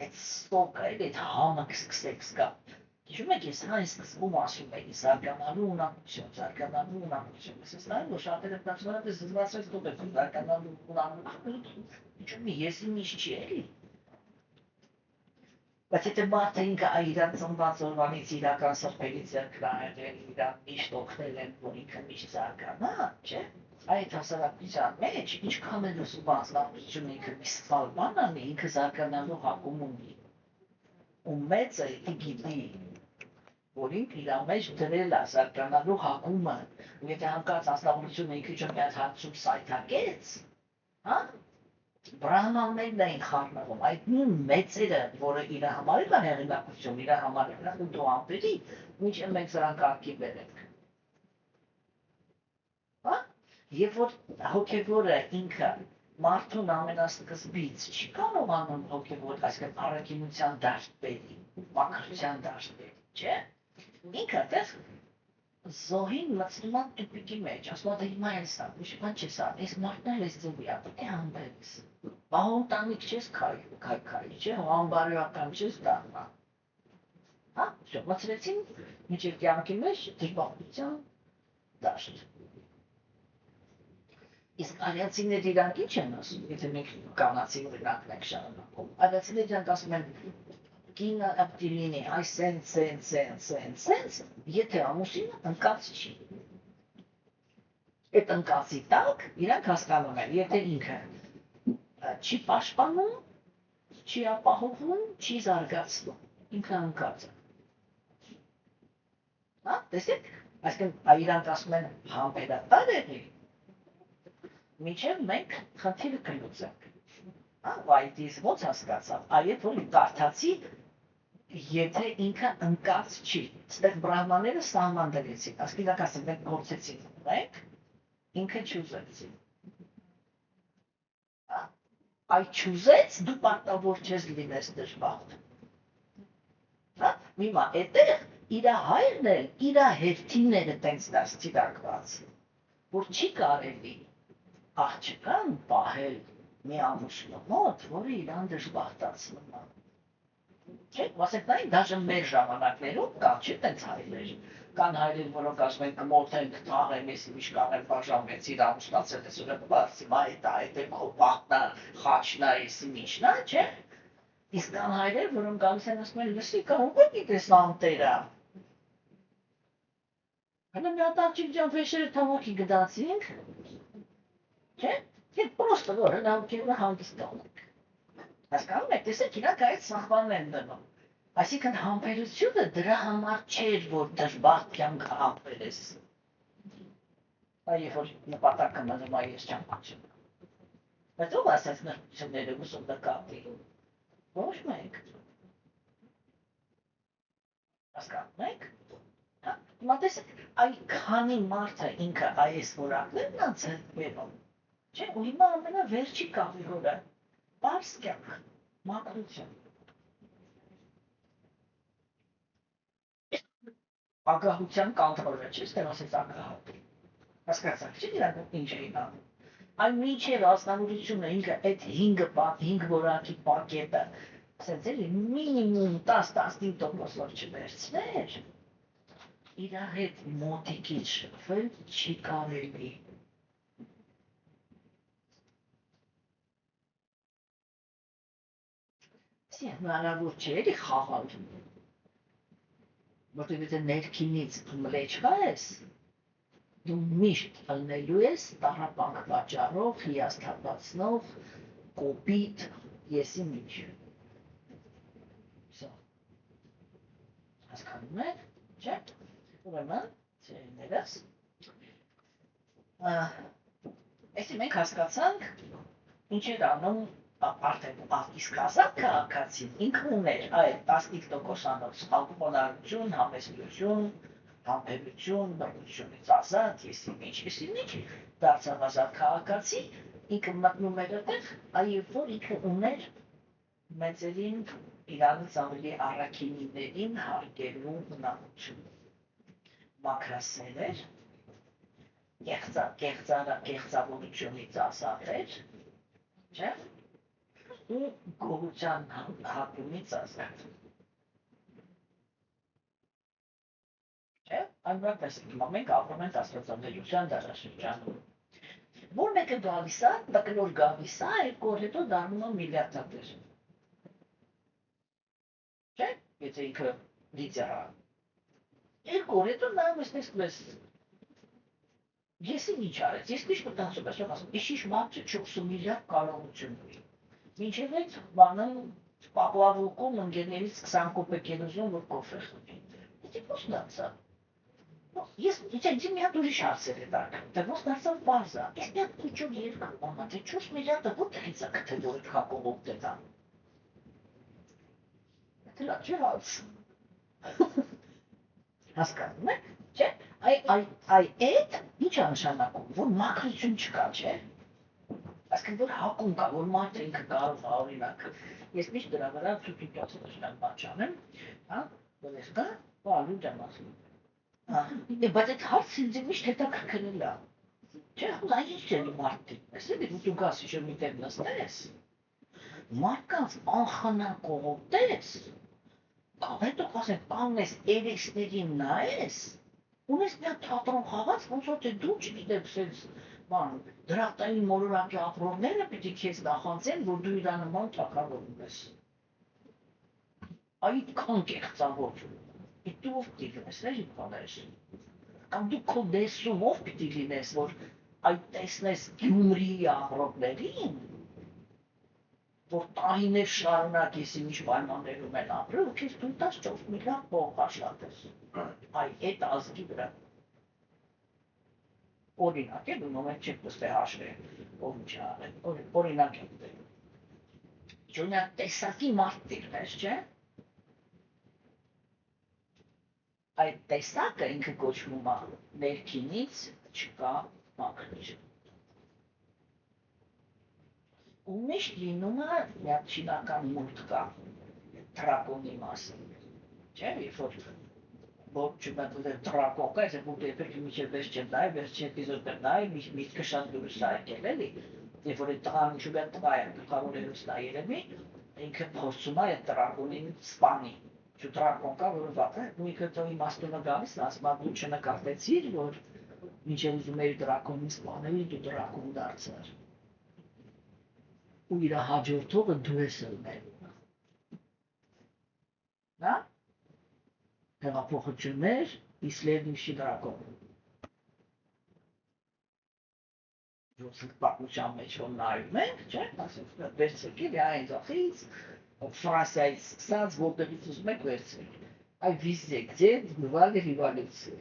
S1: այդ ստոկը, այդ համը կսկսեք զգալ։ Հիշում եք, ես այն սկզբում ասում էի զարգանալու ունակություն, զարգանալու ունակություն։ Ես նայում որ շատերը դասում են զզվացրեց դուք եք զարգանալու ունակություն։ Ինչու՞ ես ինչ չի էլի։ Բայց եթե մարդը ինքը իր ծնված օրվանից իրական սրբերից ձեռքն աղել, իրան միշտ օգնել են, որ ինքը միշտ զարգանա, չէ՞։ Այդ հասարակության մեջ ինչքան էլ ուսում անձնավորությունը ինքը մի սխալ բան անի, ինքը զարգանալու հակում ունի։ Ու մեծը գիտի, որ ինքը իր մեջ դրել է զարգանալու հակումը, ու եթե հանկարծ անձնավորությունը ինքը ինչ-որ մի հարցում սայթակեց, հա, Բրահմաններն էին խառնվում, այդ նույն մեծերը, որը իր համար է հեղինակություն, իր համար է դու ամպերի, մինչև մենք սրանք արկի բերենք։ Հա? Եվ որ հոգևորը ինքը մարդուն ամենասկզբից չի կարողանում հոգևոր, այսինքն առաքինության դաշտ բերի, մաքրության դաշտ բերի, չէ՞։ Ինքը այդպես զոհին մտցնում է տուպիկի մեջ, ասում է հիմա ես սա, ոչ բան չես ան, ես մարդն ես ձևի, պետք է համբերես։ Բահոն տանիք չես քայքայի, չէ, համբարյական չես դառնա։ Հա, շո, մտցրեցին մինչև կյանքի մեջ դժբախտության դաշտ։ Իսկ արիացիները իրանք ինչ են ասում, եթե մենք կանացի օրինակն ենք շարունակում, արիացիները իրանք ասում են կինը ապտի լինի, այ սենց, եթե ամուսինը ընկած չի։ Այդ ընկածի տակ իրանք հասկանում են, եթե ինքը չի պաշտպանում, չի ապահովում, չի զարգացնում, ինքը ընկած է։ Հա, տեսեք, այսինքն իրանք ասում են համբերատար եղի, մինչև մենք խնդիրը կլուծենք։ Հա, այդ ես ոնց հասկացավ, այդ որ կարդացի եթե ինքը ընկած չի, ստեղ բրահմանները սահման դրեցին, ասկին ասեմ, մենք գործեցին, մենք ինքը չուզեցին։ Այդ չուզեց, դու պարտավոր չես լինես դժբախտ։ Հիմա այդտեղ իր հայրն էլ, իր հերթինները տենց դաստիարակված, որ չի կարելի աղջկան պահել մի ամուսնու մոտ, որը իրան դժբախտացնում է։ Չէ, ասենք նայ, դաժե մեր ժամանակներում կան, չէ, տենց հայրեր, կան հայրեր, որոնք ասում են կմոթենք, թաղեմ, ես ինչ կանեմ, բաժանվեց, իր ամուսնացել ես, ուրեմն բարձի, այդ է քո պահտնա, խաչնա, եսի միջնա, չէ։ Իսկ կան հայրեր, որոնք գալիս են ասում են, լսի, կարող եք գիտես անտերը։ Հələ մի հատ աղջիկ ջան վեշերը թամոքի գդացինք, չէ, և պրոստը որ հնարքերը հանգստանք։ Հասկանում եք, տեսեք, իրանք այդ սահմանն են դնում։ Այսինքն համբերությունը դրա համար չէր, որ դժբախտ կյանքը ապրես։ Այ որ նպատակը մնում է ես ճամփաչում։ Բայց ով ասած նրբությունները ուսում նկատի։ Ոչ մենք։ Հասկանում եք։ Հիմա տեսեք, այքանի մարդը ինքը այս որակներն է ձեռք բերում։ Չէ, ու հիմա ամենավերջի կավիհորը պարզ կյանք, մաքրություն։ Ագահության կանտրոլը չէ, ստեղ ասեց ագահատի։ Հասկացաք, չէ՞ իրանք ինչ էին անում։ Այն մինչև ազնվորությունը ինքը այդ 5 որակի պակետը, ասենց էլի մինիմում 10-15% չվերցներ, իր հետ մոտիկից շփվել չի կարելի։ Հնարավոր չէ էլի խաղալ, որտեղ եթե ներքինից մլեչվա ես, դու միշտ ըլնելու ես տառապանք պատճառով, հիասթափացնող, կոպիտ եսի մեջ։ Հասկանում եք, չէ՞։ Ուրեմն, ծերիներս, այսի մենք հասկացանք, ինչ էր անում արդեն իսկ ազատ քաղաքացին, ինքը ուներ այդ 15%-անոց խալպոնարություն, համեստություն, համբերություն, բռնությունից ազատ, եսի ինչ, դարձավ ազատ քաղաքացի, ինքը մտնում էր այդտեղ, այբ որ ինքը ուներ մեծերին իրանից ավելի առաքինիներին հարգելու բնակություն, մաքրասեր էր, կեղծավորությունից ազատ էր, չէ՞, ու գողության հակումից ազատ։ Չէ՞, այնպես մենք ապրում ենք աստվածաբերության դարաշրջանում, որ մեկը գալիս է, տկլոր գալիս է, երկու օր հետո դառնում է միլիարդատեր։ Չէ՞, եթե ինքը լիդեր է։ Երկու օր հետո նա մեզ ես ինչ արեց, ես միշտ մտածում եմ, ասում, իշիշ մարդը 4 միլիարդ կարողություն ունի։ Մինչև այդ բանը պապլավուկում ընկերներից 20 կոպեկ են ուզում, որ կոֆե խմի։ Դե ո՞ց դարձա։ Ես ինձ մի հատ ուրիշ հարցեր է դարձել, դե ո՞ց դարձավ բարձա։ Ես մի հատ քուչով երկար բանա, դե 4 միլիարդը որտեղից է գտել, որ այդ հակողով դետա։ Դա լավ չէ հարց։ Հասկանում եք, չէ՞։ Այդ ինչ է նշանակում, որ մաքրություն չկա, չէ՞։ Այսինքն որ հակում կա, որ մարդը ինքը կարող է օրինակ, ես միշտ դրա վրա ցույց եմ բաճանում, հա, որ ես կա, լույս եմ ասում։ Բայց այդ հարցը ինձ միշտ հետաքրքրել է։ Չէ, այն ինչ է մարդիկ, ասել եմ դու գաս ինչ մի տեղ նստես, մարդկանց անխնա կողոպտես, հետո ասեմ, կանգնես երեսներին նայես, ունես մի հատ թատրոն խաղաց, ոնց որ դու չգիտեմ, սենց բան, դրախտային մոլորակի ապրողները պիտի քեզ նախանձեն, որ դու իրա նման թագավորում ես։ Այդքան կեղծավոր, դու ով պիտի լինես, իր բաներ։ Կամ դու քո դեսում ով պիտի լինես, որ այդ տեսնես Գյումրիի ապրողներին, որ տարիներ շարունակ ես ինչ պայմաններում են ապրել, ու քեզ դու 14 միլիարդ փող աշխատես։ Այդ ազգի վրա։ Օրինակ է, դու նոմեն չեք պստե հաշվեր, ով ինչ անել, օրինակ է դել։ Չունակ տեսակի մարդ դիրվես, չէ։ Այդ տեսակը ինքը կոչվում է ներքինից չկա մաքրություն։ Ու միշտ լինում է մի հատ չինական մուլտ կա, դրակոնի մասին, չէ, որ չմետել դրակոն կա, ես որ դեպեք միջև վերջ չեմ նայ, վերջի էպիզոդ եմ նայ, միտքը շատ դուրս է եկել էլի, երբ որ այդ տղան ինչու բեն տղա է, գլխավոր հերոսն է երևի, ինքը փորձում է այդ դրակոնին սպանի, ու դրակոն կա, որը վատ է, ու ինքը տո իմաստունը գալիս, ասում է դու չնկատեցիր, որ մինչև ուզում էիր դրակոնին սպանել, դու դրակոն դարձար։ Ու իր հաջորդողը դու ես ելնելու։ Դա հեղափոխություններ, իսլերնիշի դրակոն։ Ոսիկ պատմության մեջ որ նայում ենք, չէ, ասենք վերցրել այն ձախից, Ֆրանսիայից սկսած, որտեղից ուզում եք վերցրել։ Այ վիզե, где бывали революции։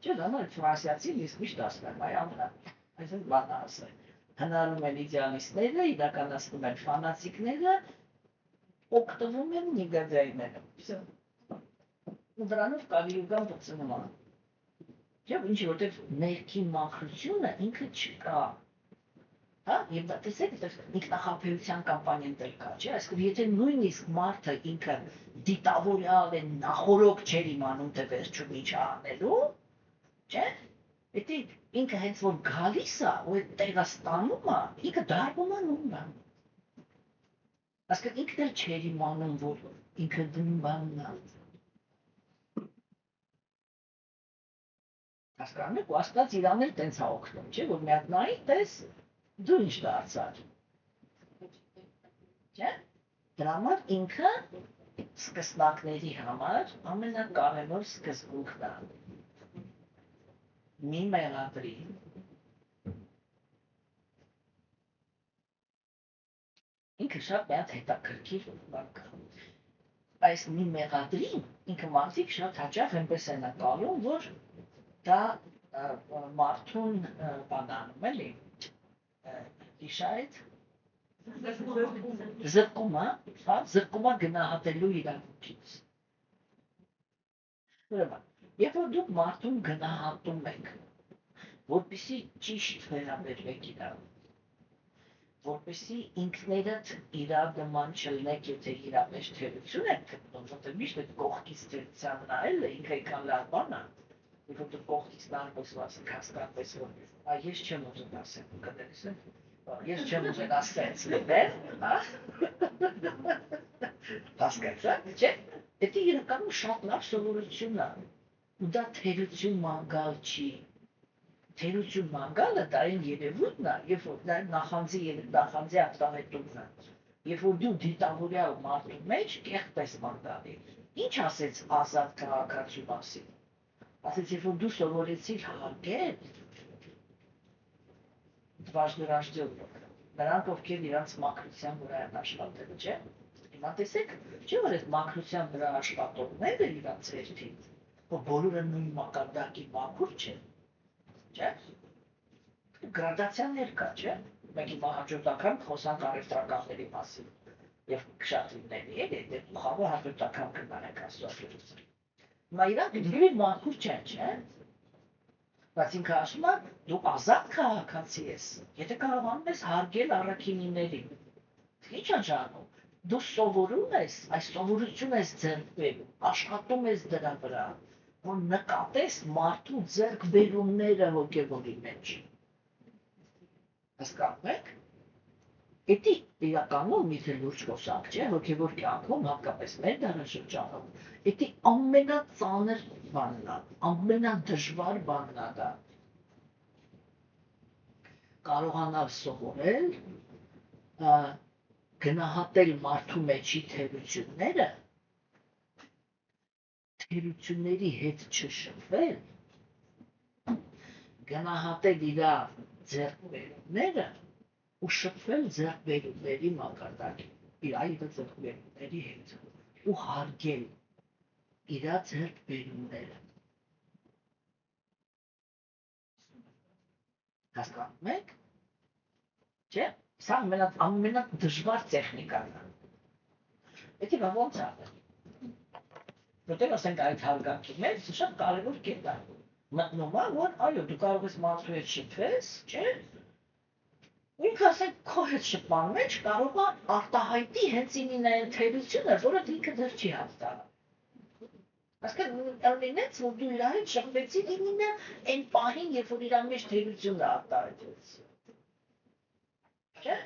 S1: Չէ, դա նոր ֆրանսիացին ես միշտ ասում եմ, այ ամենա, այսինքն բանը ասել։ Հնարում են իդեալիստները, իրականացնում են ֆանատիկները, օգտվում են նիգադայները։ Ու դրանով կալիուգան բծնում է։ Չէ, ինչի որտեղ ներքին մաքրությունը ինքը չկա։ Հա, եւ դա տեսեք, ինքնախաբեության կամպանիան դեռ կա, չէ, այսինքն եթե նույնիսկ մարդը ինքը դիտավորյալ է, նախորոք չէր իմանում, թե վերջում ինչ է անելու, չէ, եթե ինքը հենց որ գալիս է, ու այդ տեղը ստանում է, ինքը դառնում է նույն բան։ Այսինքն ինքն էլ չէր իմանում, որ ինքը նույն բանն է։ Հասկանում եք, ու աստված իրան էլ տենց է օգնում, չէ, որ մի հատ նայի, տես դու ինչ դարձար։ Չէ՞։ Դրա համար ինքը սկսնակների համար ամենակարևոր սկզբունքն է։ մի մեղադրի ինքը շատ միած հետաքրքիր բան կա։ Այս մի մեղադրին ինքը մարդիկ շատ հաճախ այնպես են ակալում, որ դա մարդուն բանանում էլի իշայդ զրկումա գնահատելու իրավունքից։ Ուրեմն, երբ որ դուք մարդուն գնահատում եք, որպեսզի ճիշտ վերաբերվեք իրար, որպեսզի ինքներդ իրար նման չլինեք, եթե իրապես թերություն եք գտնում, որտեղ միշտ այդ կողքից թերության նայելը ինքը այնքան լավ բան է, երբ որ դու կողքից նայես հասկանես, որ ես չեմ ուզում ասել, կներես եմ, ես չեմ ուզում ասել, հասկացա՞ք, չէ՞։ Դա իրականում շատ լավ սովորություն է, ու դա թերություն մանգալ չի։ Թերություն մանգալը դա այն երևույթն է, երբ որ դա նախանձի արտահայտումն է, երբ որ դու դիտավորյալ մարդու մեջ կեղծ ես մանգալի։ Ինչ ասեց ազատ քաղաքացու մասին։ Ասեց, երբ որ դու սովորեցիր հարգել, նրանք ովքեր իրանց մաքրության վրա են աշխատել, չէ՞։ Հիմա տեսեք, չէ՞ որ այդ մաքրության վրա աշխատողները իրանց հերթին, որ բոլորը նույն մակարդակի մաքուր չեն, չէ՞։ Գրադացիաներ կա, չէ՞։ Մենք հիմա հաջորդ անգամ խոսանք առևտրականների մասին եւ շատ լինելի է, դե խաղը հաջորդ անգամ կնանենք աստվածություն։ Հիմա իրանք լիովին մաքուր չեն, չէ՞։ Բայց ինքը ասում է, դու ազատ քաղաքացի ես, եթե կարողանում ես հարգել առաքինիներին։ Ինչ անջանում, դու սովորում ես, այս սովորություն ես ձեռք բերում, աշխատում ես դրա վրա, որ նկատես մարդու ձեռքբերումները հոգևորի մեջ։ Հասկանում եք։ Դա իրականում մի լուրջ խոսանք չէ, հոգևոր կյանքում, հատկապես մեր դարաշրջանում, դա ամենածանր բանն է, ամենադժվար բանն է դա։ Կարողանալ սովորել, գնահատել մարդու մեջի թերությունները, թերությունների հետ չշփվել, գնահատել իր ձեռքբերումները ու շփվել ձեռքբերումների մակարդակին, իր այլ ձեռքբերումների հետ ու հարգել իր ձեռքբերումները։ Հասկանում եք։ Չէ՞։ Սա ամենադժվար տեխնիկան է։ Դա ոնց է։ Որտեղ ասենք այդ հարգանքի մեջ շատ կարևոր կետ է։ Մտնում է, որ այո, դու կարող ես մարդու հետ շփվես, չէ՞։ Ինքը ասենք քո հետ շփման մեջ կարող է արտահայտի հենց ինքնին թերությունը, որը ինքը դեռ չի հաստատել։ Այսինքն լինեց, որ դու իր հետ շփվեցիր ինքնին այն պահին, երբ որ իր մեջ թերությունը արտահայտվեց։ Չէ՞։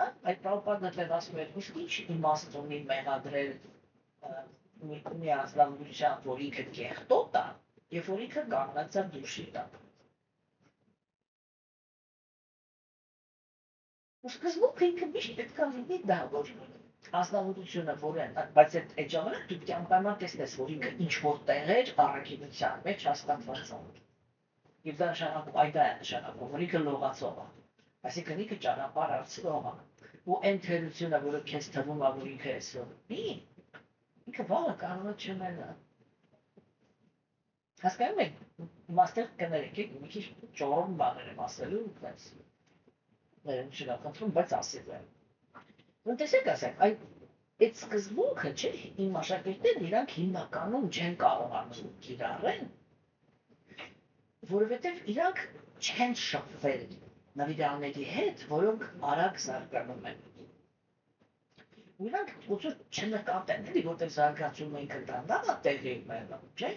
S1: Այդ պարապանը դեռ ասում էր, իսկ ինչ իմաստ ունի մեղադրել մի ազնվության, որ ինքը կեղտոտ է, երբ որ ինքը կանգնած է դուշի տակ։ Սկզբում ինքը միշտ պետք է լինի դա, որ ազնվությունը որ են, բայց այդ ժամանակ դու անպայման տեսնես, որ ինքը ինչ-որ տեղեր առաքինության մեջ հաստատված է։ Եվ դա նշանակում, այդ է նշանակում, որ ինքը լողացող է, այսինքն ինքը ճանապարհ անցնող է, ու այն թերությունը, որը քեզ թվում է, որ ինքը այսօր ունի, ինքը վաղը կարող է չունենալ։ Հասկանում եք, մաստեր կներեք, մի քիչ ճորոմ բաներ եմ ասելու, բայց շնորհակալություն, բայց ասել եմ։ Տեսեք, ասենք, այդ սկզբունքը, չէ, իմ աշակերտներն իրանք հիմնականում չեն կարողանում կիրառեն, որովհետև իրանք չեն շփվել նվիրյալների հետ, որոնք արագ զարգանում են։ Ու իրանք ուղղակի չնկատեն, էլի, որտեղ զարգացումը ինքը դանդաղ է տեղի ունենում, չէ՞։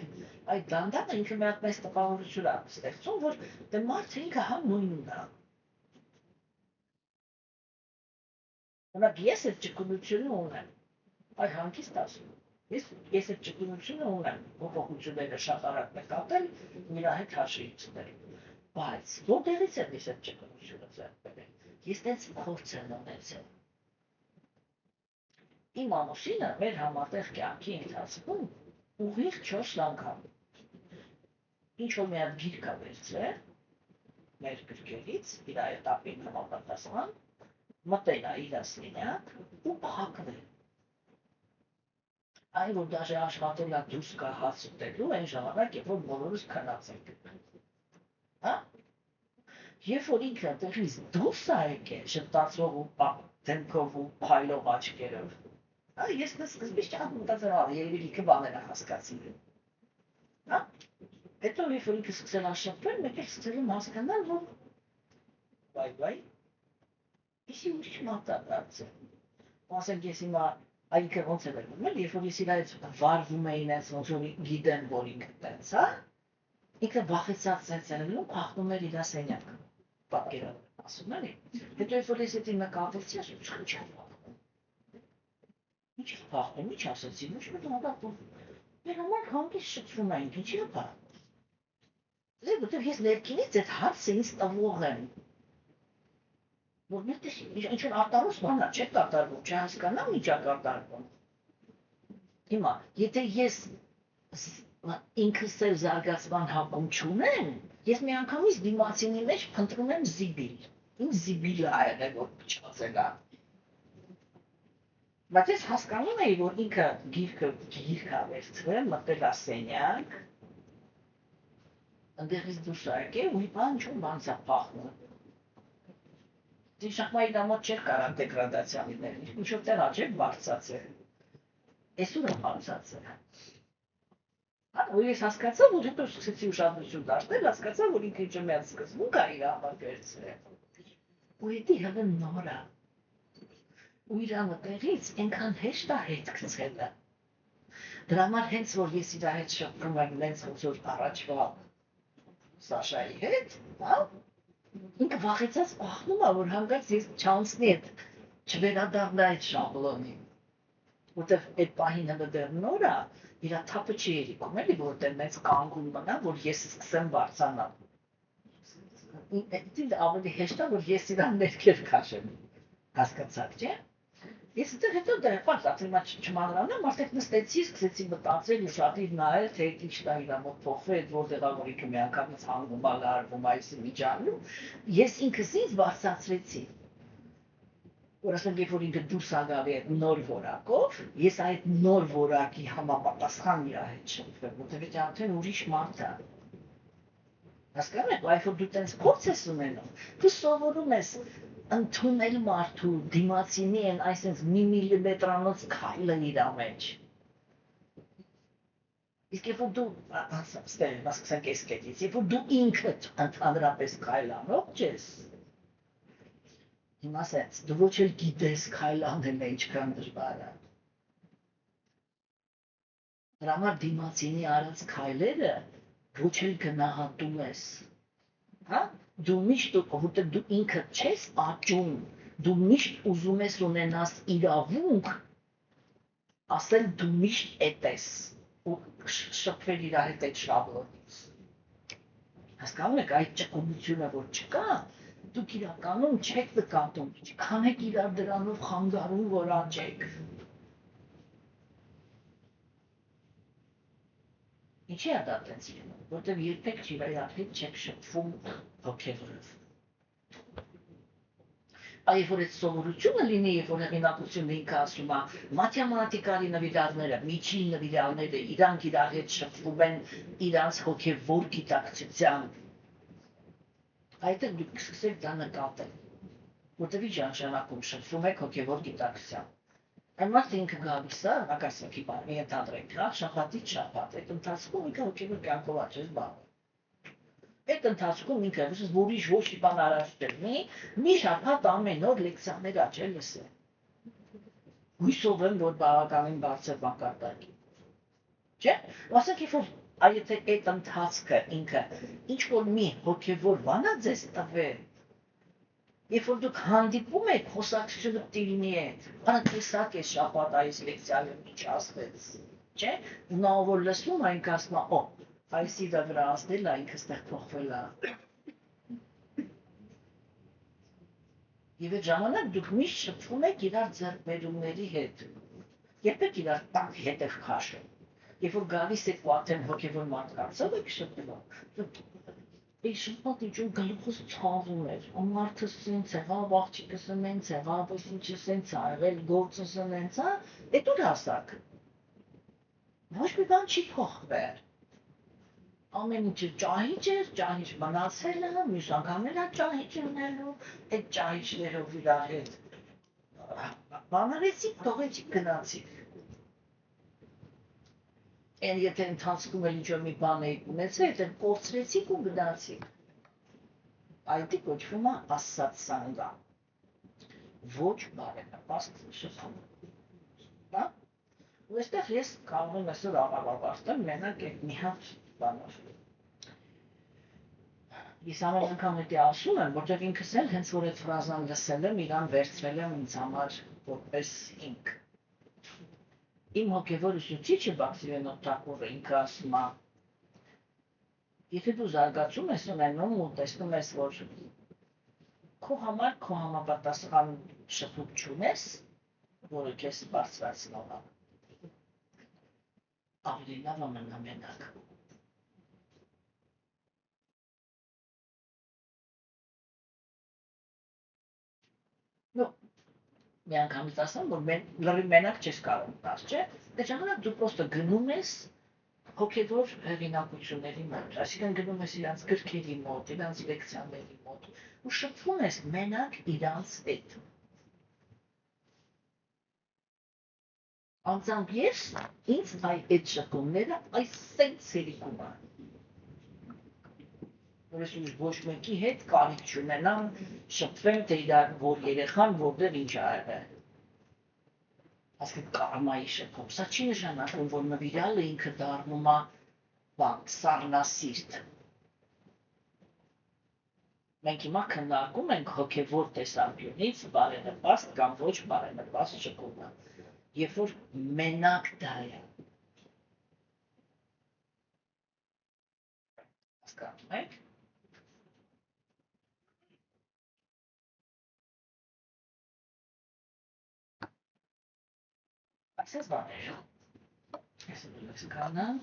S1: Այդ դանդաղը ինքը մի հատ մեծ տպավորություն է ստեղծում, որ դե մարդը ինքը հա նույնն է։ Օրինակ, ես այդ ճկունությունը ունեմ, այ հանգիստ ասում, ես այդ ճկունությունը ունեմ, փոփոխությունները շատ արագ նկատել, նրա հետ հաշվի ցնել, բայց որտեղից եմ ես այդ ճկունությունը ձեռք բերել, ես տենց փորձ եմ ունեցել։ Իմ ամուսինը մեր համատեղ կյանքի ընթացքում ուղիղ 4 անգամ ինչ որ մի հատ գիրք ա վերցրել մեր գրքերից, իր этаպին համապատասխան, մտել ա իր սենյակ ու փակվել։ Այն որ դաժե աշխատել ա դուրս գա հաց ուտելու, այն ժամանակ, երբ որ բոլորս քնած ենք։ Հա? Երբ որ ինքը տեղից դուրս ա եկել, շտացող ու դեմքով ու փայլող աչքերով, ես սկզբից չեմ մտածել, երևի լիքը բաներ ա հասկացել։ Հա? Հետո երբ որ ինքը սկսել ա շփվել, մեկ էլ սկսել եմ հասկանալ, որ վայ, իսի ուրիշ մարդ ա դարձել։ Ասենք ես հիմա ինքը ոնց է վերնում, երբ որ ես իր այդ վարվում էին այս ոնց որ գիտեմ, որ ինքը տենց, հա? Ինքը վախեցած սենց էր լինում, փախնում էր իր սենյակը։ Պատկերացնում, ասում էլի։ Հետո երբ որ ես էդի նկատեցի, ասում եմ, ինչ է փախնում։ Ինչ է փախնում, ինչ ասեցի, ոչ մի դանդաղ։ Մեր համար հանգիստ շփվում ենք, ինչի՞ է փախնում։ Որտեղ ես ներքինից այդ հարցը ինձ տվող եմ։ Որ միտես ինչ-որ արտարոց բան ա, չէ կատարվում, չհասկանամ ինչ ա կատարվում։ Հիմա, եթե ես ինքս էլ զարգացման հակում չունեմ, ես միանգամից դիմացինի մեջ փնտրում եմ զիբիլ։ Ինչ զիբիլը այլ է, որ փչացել ա։ Բայց ես հասկանում էի, որ ինքը գիրք ա վերցրել, մտել ա սենյակ, ընդեղից դուրս ա եկել ու իպա ինչ-որ բան ա փախնում։ Շախմայի դամոտ չէր կարան դեգրադացիա լինել, ինչ-որ տեղ ա չէր բարձացել։ Էսուր է բարձացել։ Ու ես հասկացա, որ հետո սկսեցի ուշադրություն դարձնել, հասկացա, որ ինքը ինչ-որ մի հատ սկզբունք ա իր համար վերցրել։ Ու հետի հələ նոր ա։ Ու իր ամտեղից այնքան հեշտ ա հետ գցելը։ Դրա համար հենց որ ես իր հետ շփվում եմ նենց ոնց որ առաջվա Սաշայի հետ, հա? Ինքը վախեցած փախնում ա, որ հանկարծ ես չանցնի այդ չվերադառնա այդ շաբլոնին։ Որտեվ այդ պահին հələ դեռ նոր ա, իր թափը չի երիկում էլի, որտեղ մեծ կանգուն մնա, որ ես սկսեմ բարձրանալ։ Ինձ ավելի հեշտ ա, որ ես իրան ներքև քաշեմ։ Հասկացաք, չէ՞։ Ես այդտեղ հետո դեռ պարտացի հիմա չմանրանամ, արդեն նստեցի, սկսեցի մտածել ու շատիր նայել, թե ինչ տա իր մոտ փոխվել, որտեղ ա որ ինքը միանգամից հանգում ա լարվում այս միջանում, ես ինքս ինձ բարձրացրեցի։ Որ ասենք երբ որ ինքը դուրս ա գալի այդ նոր որակով, ես այդ նոր որակի համապատասխան իր հետ շփվեմ, որտեղ դա արդեն ուրիշ մարդ ա։ Հասկանում եք, այլ որ դու տենց փորձ ես ունենում, դու սովորում ես ընդունել մարդու դիմացինի են այսպես մի միլիմետրանոց քայլը իր մեջ։ Իսկ երբ որ դու ասենք այս կետից, երբ որ դու ինքդ ընդհանրապես քայլանող ես, հիմա ասենց դու ոչ էլ գիտես քայլ անելը ինչքան դժվար է։ Դրա համար դիմացինի արած քայլերը ոչ էլ գնահատում ես։ Հա? Դու միշտ որտեղ դու ինքդ չես աճում, դու միշտ ուզում ես ունենաս իրավունք, ասել դու միշտ էդ ես ու շփվել իր հետ այդ շաբլոնից։ Հասկանում եք այդ ճկունությունը որ չկա, դուք իրականում չեք նկատում, քան եք իրար դրանով խանգարում որ աճեք։ Ինչի է դա տենց լինում, որտեղ երբեք իր հետ չեք շփվում հոգևորով։ Այ որ այդ սովորությունը լինի, երբ որ հեղինակությունը ինքը ասում է, մաթեմատիկայի նվիրալները, միջին նվիրալները, իրանք իրար հետ շփվում են իրանց հոգևոր գիտակցությամբ։ Այդտեղ դուք սկսեք դա նկատել, որտեղ ի ժամանակում շփվում եք հոգևոր գիտակցությամբ։ Այն մարդը ինքը գալիս է, ակասակի բանի ընդհանրենք, հա, շաբաթից շաբաթ, այդ ընթացքում ինքը հոգևոր կյանքով աճես բանը։ Այդ ընթացքում ինքը ուրիշ ոչ մի բան առաջ դրնի, մի շաբաթ ամեն օր լեկցիաներ աճել լսել։ Հույսով եմ, որ բավականին բարձր մակարդակի։ Չէ՞։ Ասենք որ եթե այդ ընթացքը ինքը ինչ որ մի հոգևոր բան է ձեզ տվել, երբ որ դուք հանդիպում եք, խոսակցությունը տիրնի է, անտեսակ է շաբաթ այս լեկցիայում ինչ ասվեց, չէ՞։ Նա որ լսում այն ասում է, այս իրա վրա ասնել է, ինքը ստեղ փոխվել է։ Եվ այդ ժամանակ դուք միշտ շփվում եք իրար ձեռքբերումների հետ։ Երբեք իրար տակ հետև քաշում։ Երբ որ գալիս եք պատեն հոգևոր մարդկանցով եք շփվում, այս շփոթի ջուն գլուխս ցավում էր, մարդը սենց եղավ, աղջիկը սենց եղավ, ինչը սենց ա եղել, գործը սենց ա, էդ ուր հասակ։ Ոչ մի բան չի փոխվել։ Ամեն ինչը ճահիճ էր, ճահիճ մնացել է, մյուս անգամ էլ ճահիճ ունելու, այդ ճահիճներով իրար հետ բանարեցիք, թողեցիք, գնացիք։ Են եթե ընթացքում էլ ինչ-որ մի բան էիք ունեցել, դեռ կորցրեցիք ու գնացիք։ Այդի կոչվում է ասացանգա։ Ոչ բարենպաստ շփում։ Հա? Ու այստեղ ես կարող եմ այսօր աղավարտել մենակ այդ մի հատ բանով։ Ես ամեն անգամ դա ասում եմ, որտեղ ինքս էլ հենց որ այդ ֆրազան լսել եմ, իրան վերցրել եմ ինձ համար որպես ինք։ Իմ հոգևոր ուսուցիչը Բաքսիվենո Թակուրը ինքը ասում է, եթե դու զարգացում ես ունենում ու տեսնում ես, որ քո համար քո համապատասխան շփում չունես, որը քեզ բարձրացնող է, ավելի լավ ամենա մենակ։ Ну, մի անգամից ասեմ, որ լրիվ մենակ չես կարող տաս, չէ՞։ Դե ժամանակ դու պրոստը գնում ես հոգևոր հեղինակությունների մոտ, այսինքն գնում ես իրանց գրքերի մոտ, իրանց լեկցիաների մոտ ու շփվում ես մենակ իրանց հետ։ Անձամբ ես ինձ այդ շփումները այսպես հերիքում են։ Որպես ոչ մեկի հետ կարիք չունենամ շփվեմ, թե իրար որ երեխան որտեղ ինչ ա եղել։ Ասենք կարմայի շփում, սա չի նշանակում, որ նվիրյալը ինքը դառնում է բան, սառնասիրտ։ Մենք հիմա քննարկում ենք հոգևոր տեսանկյունից բարենպաստ կամ ոչ բարենպաստ շփումը, երբ որ մենակ դա է։ Հասկանում եք։ Այսպես բաներ։ Այսպես կանան։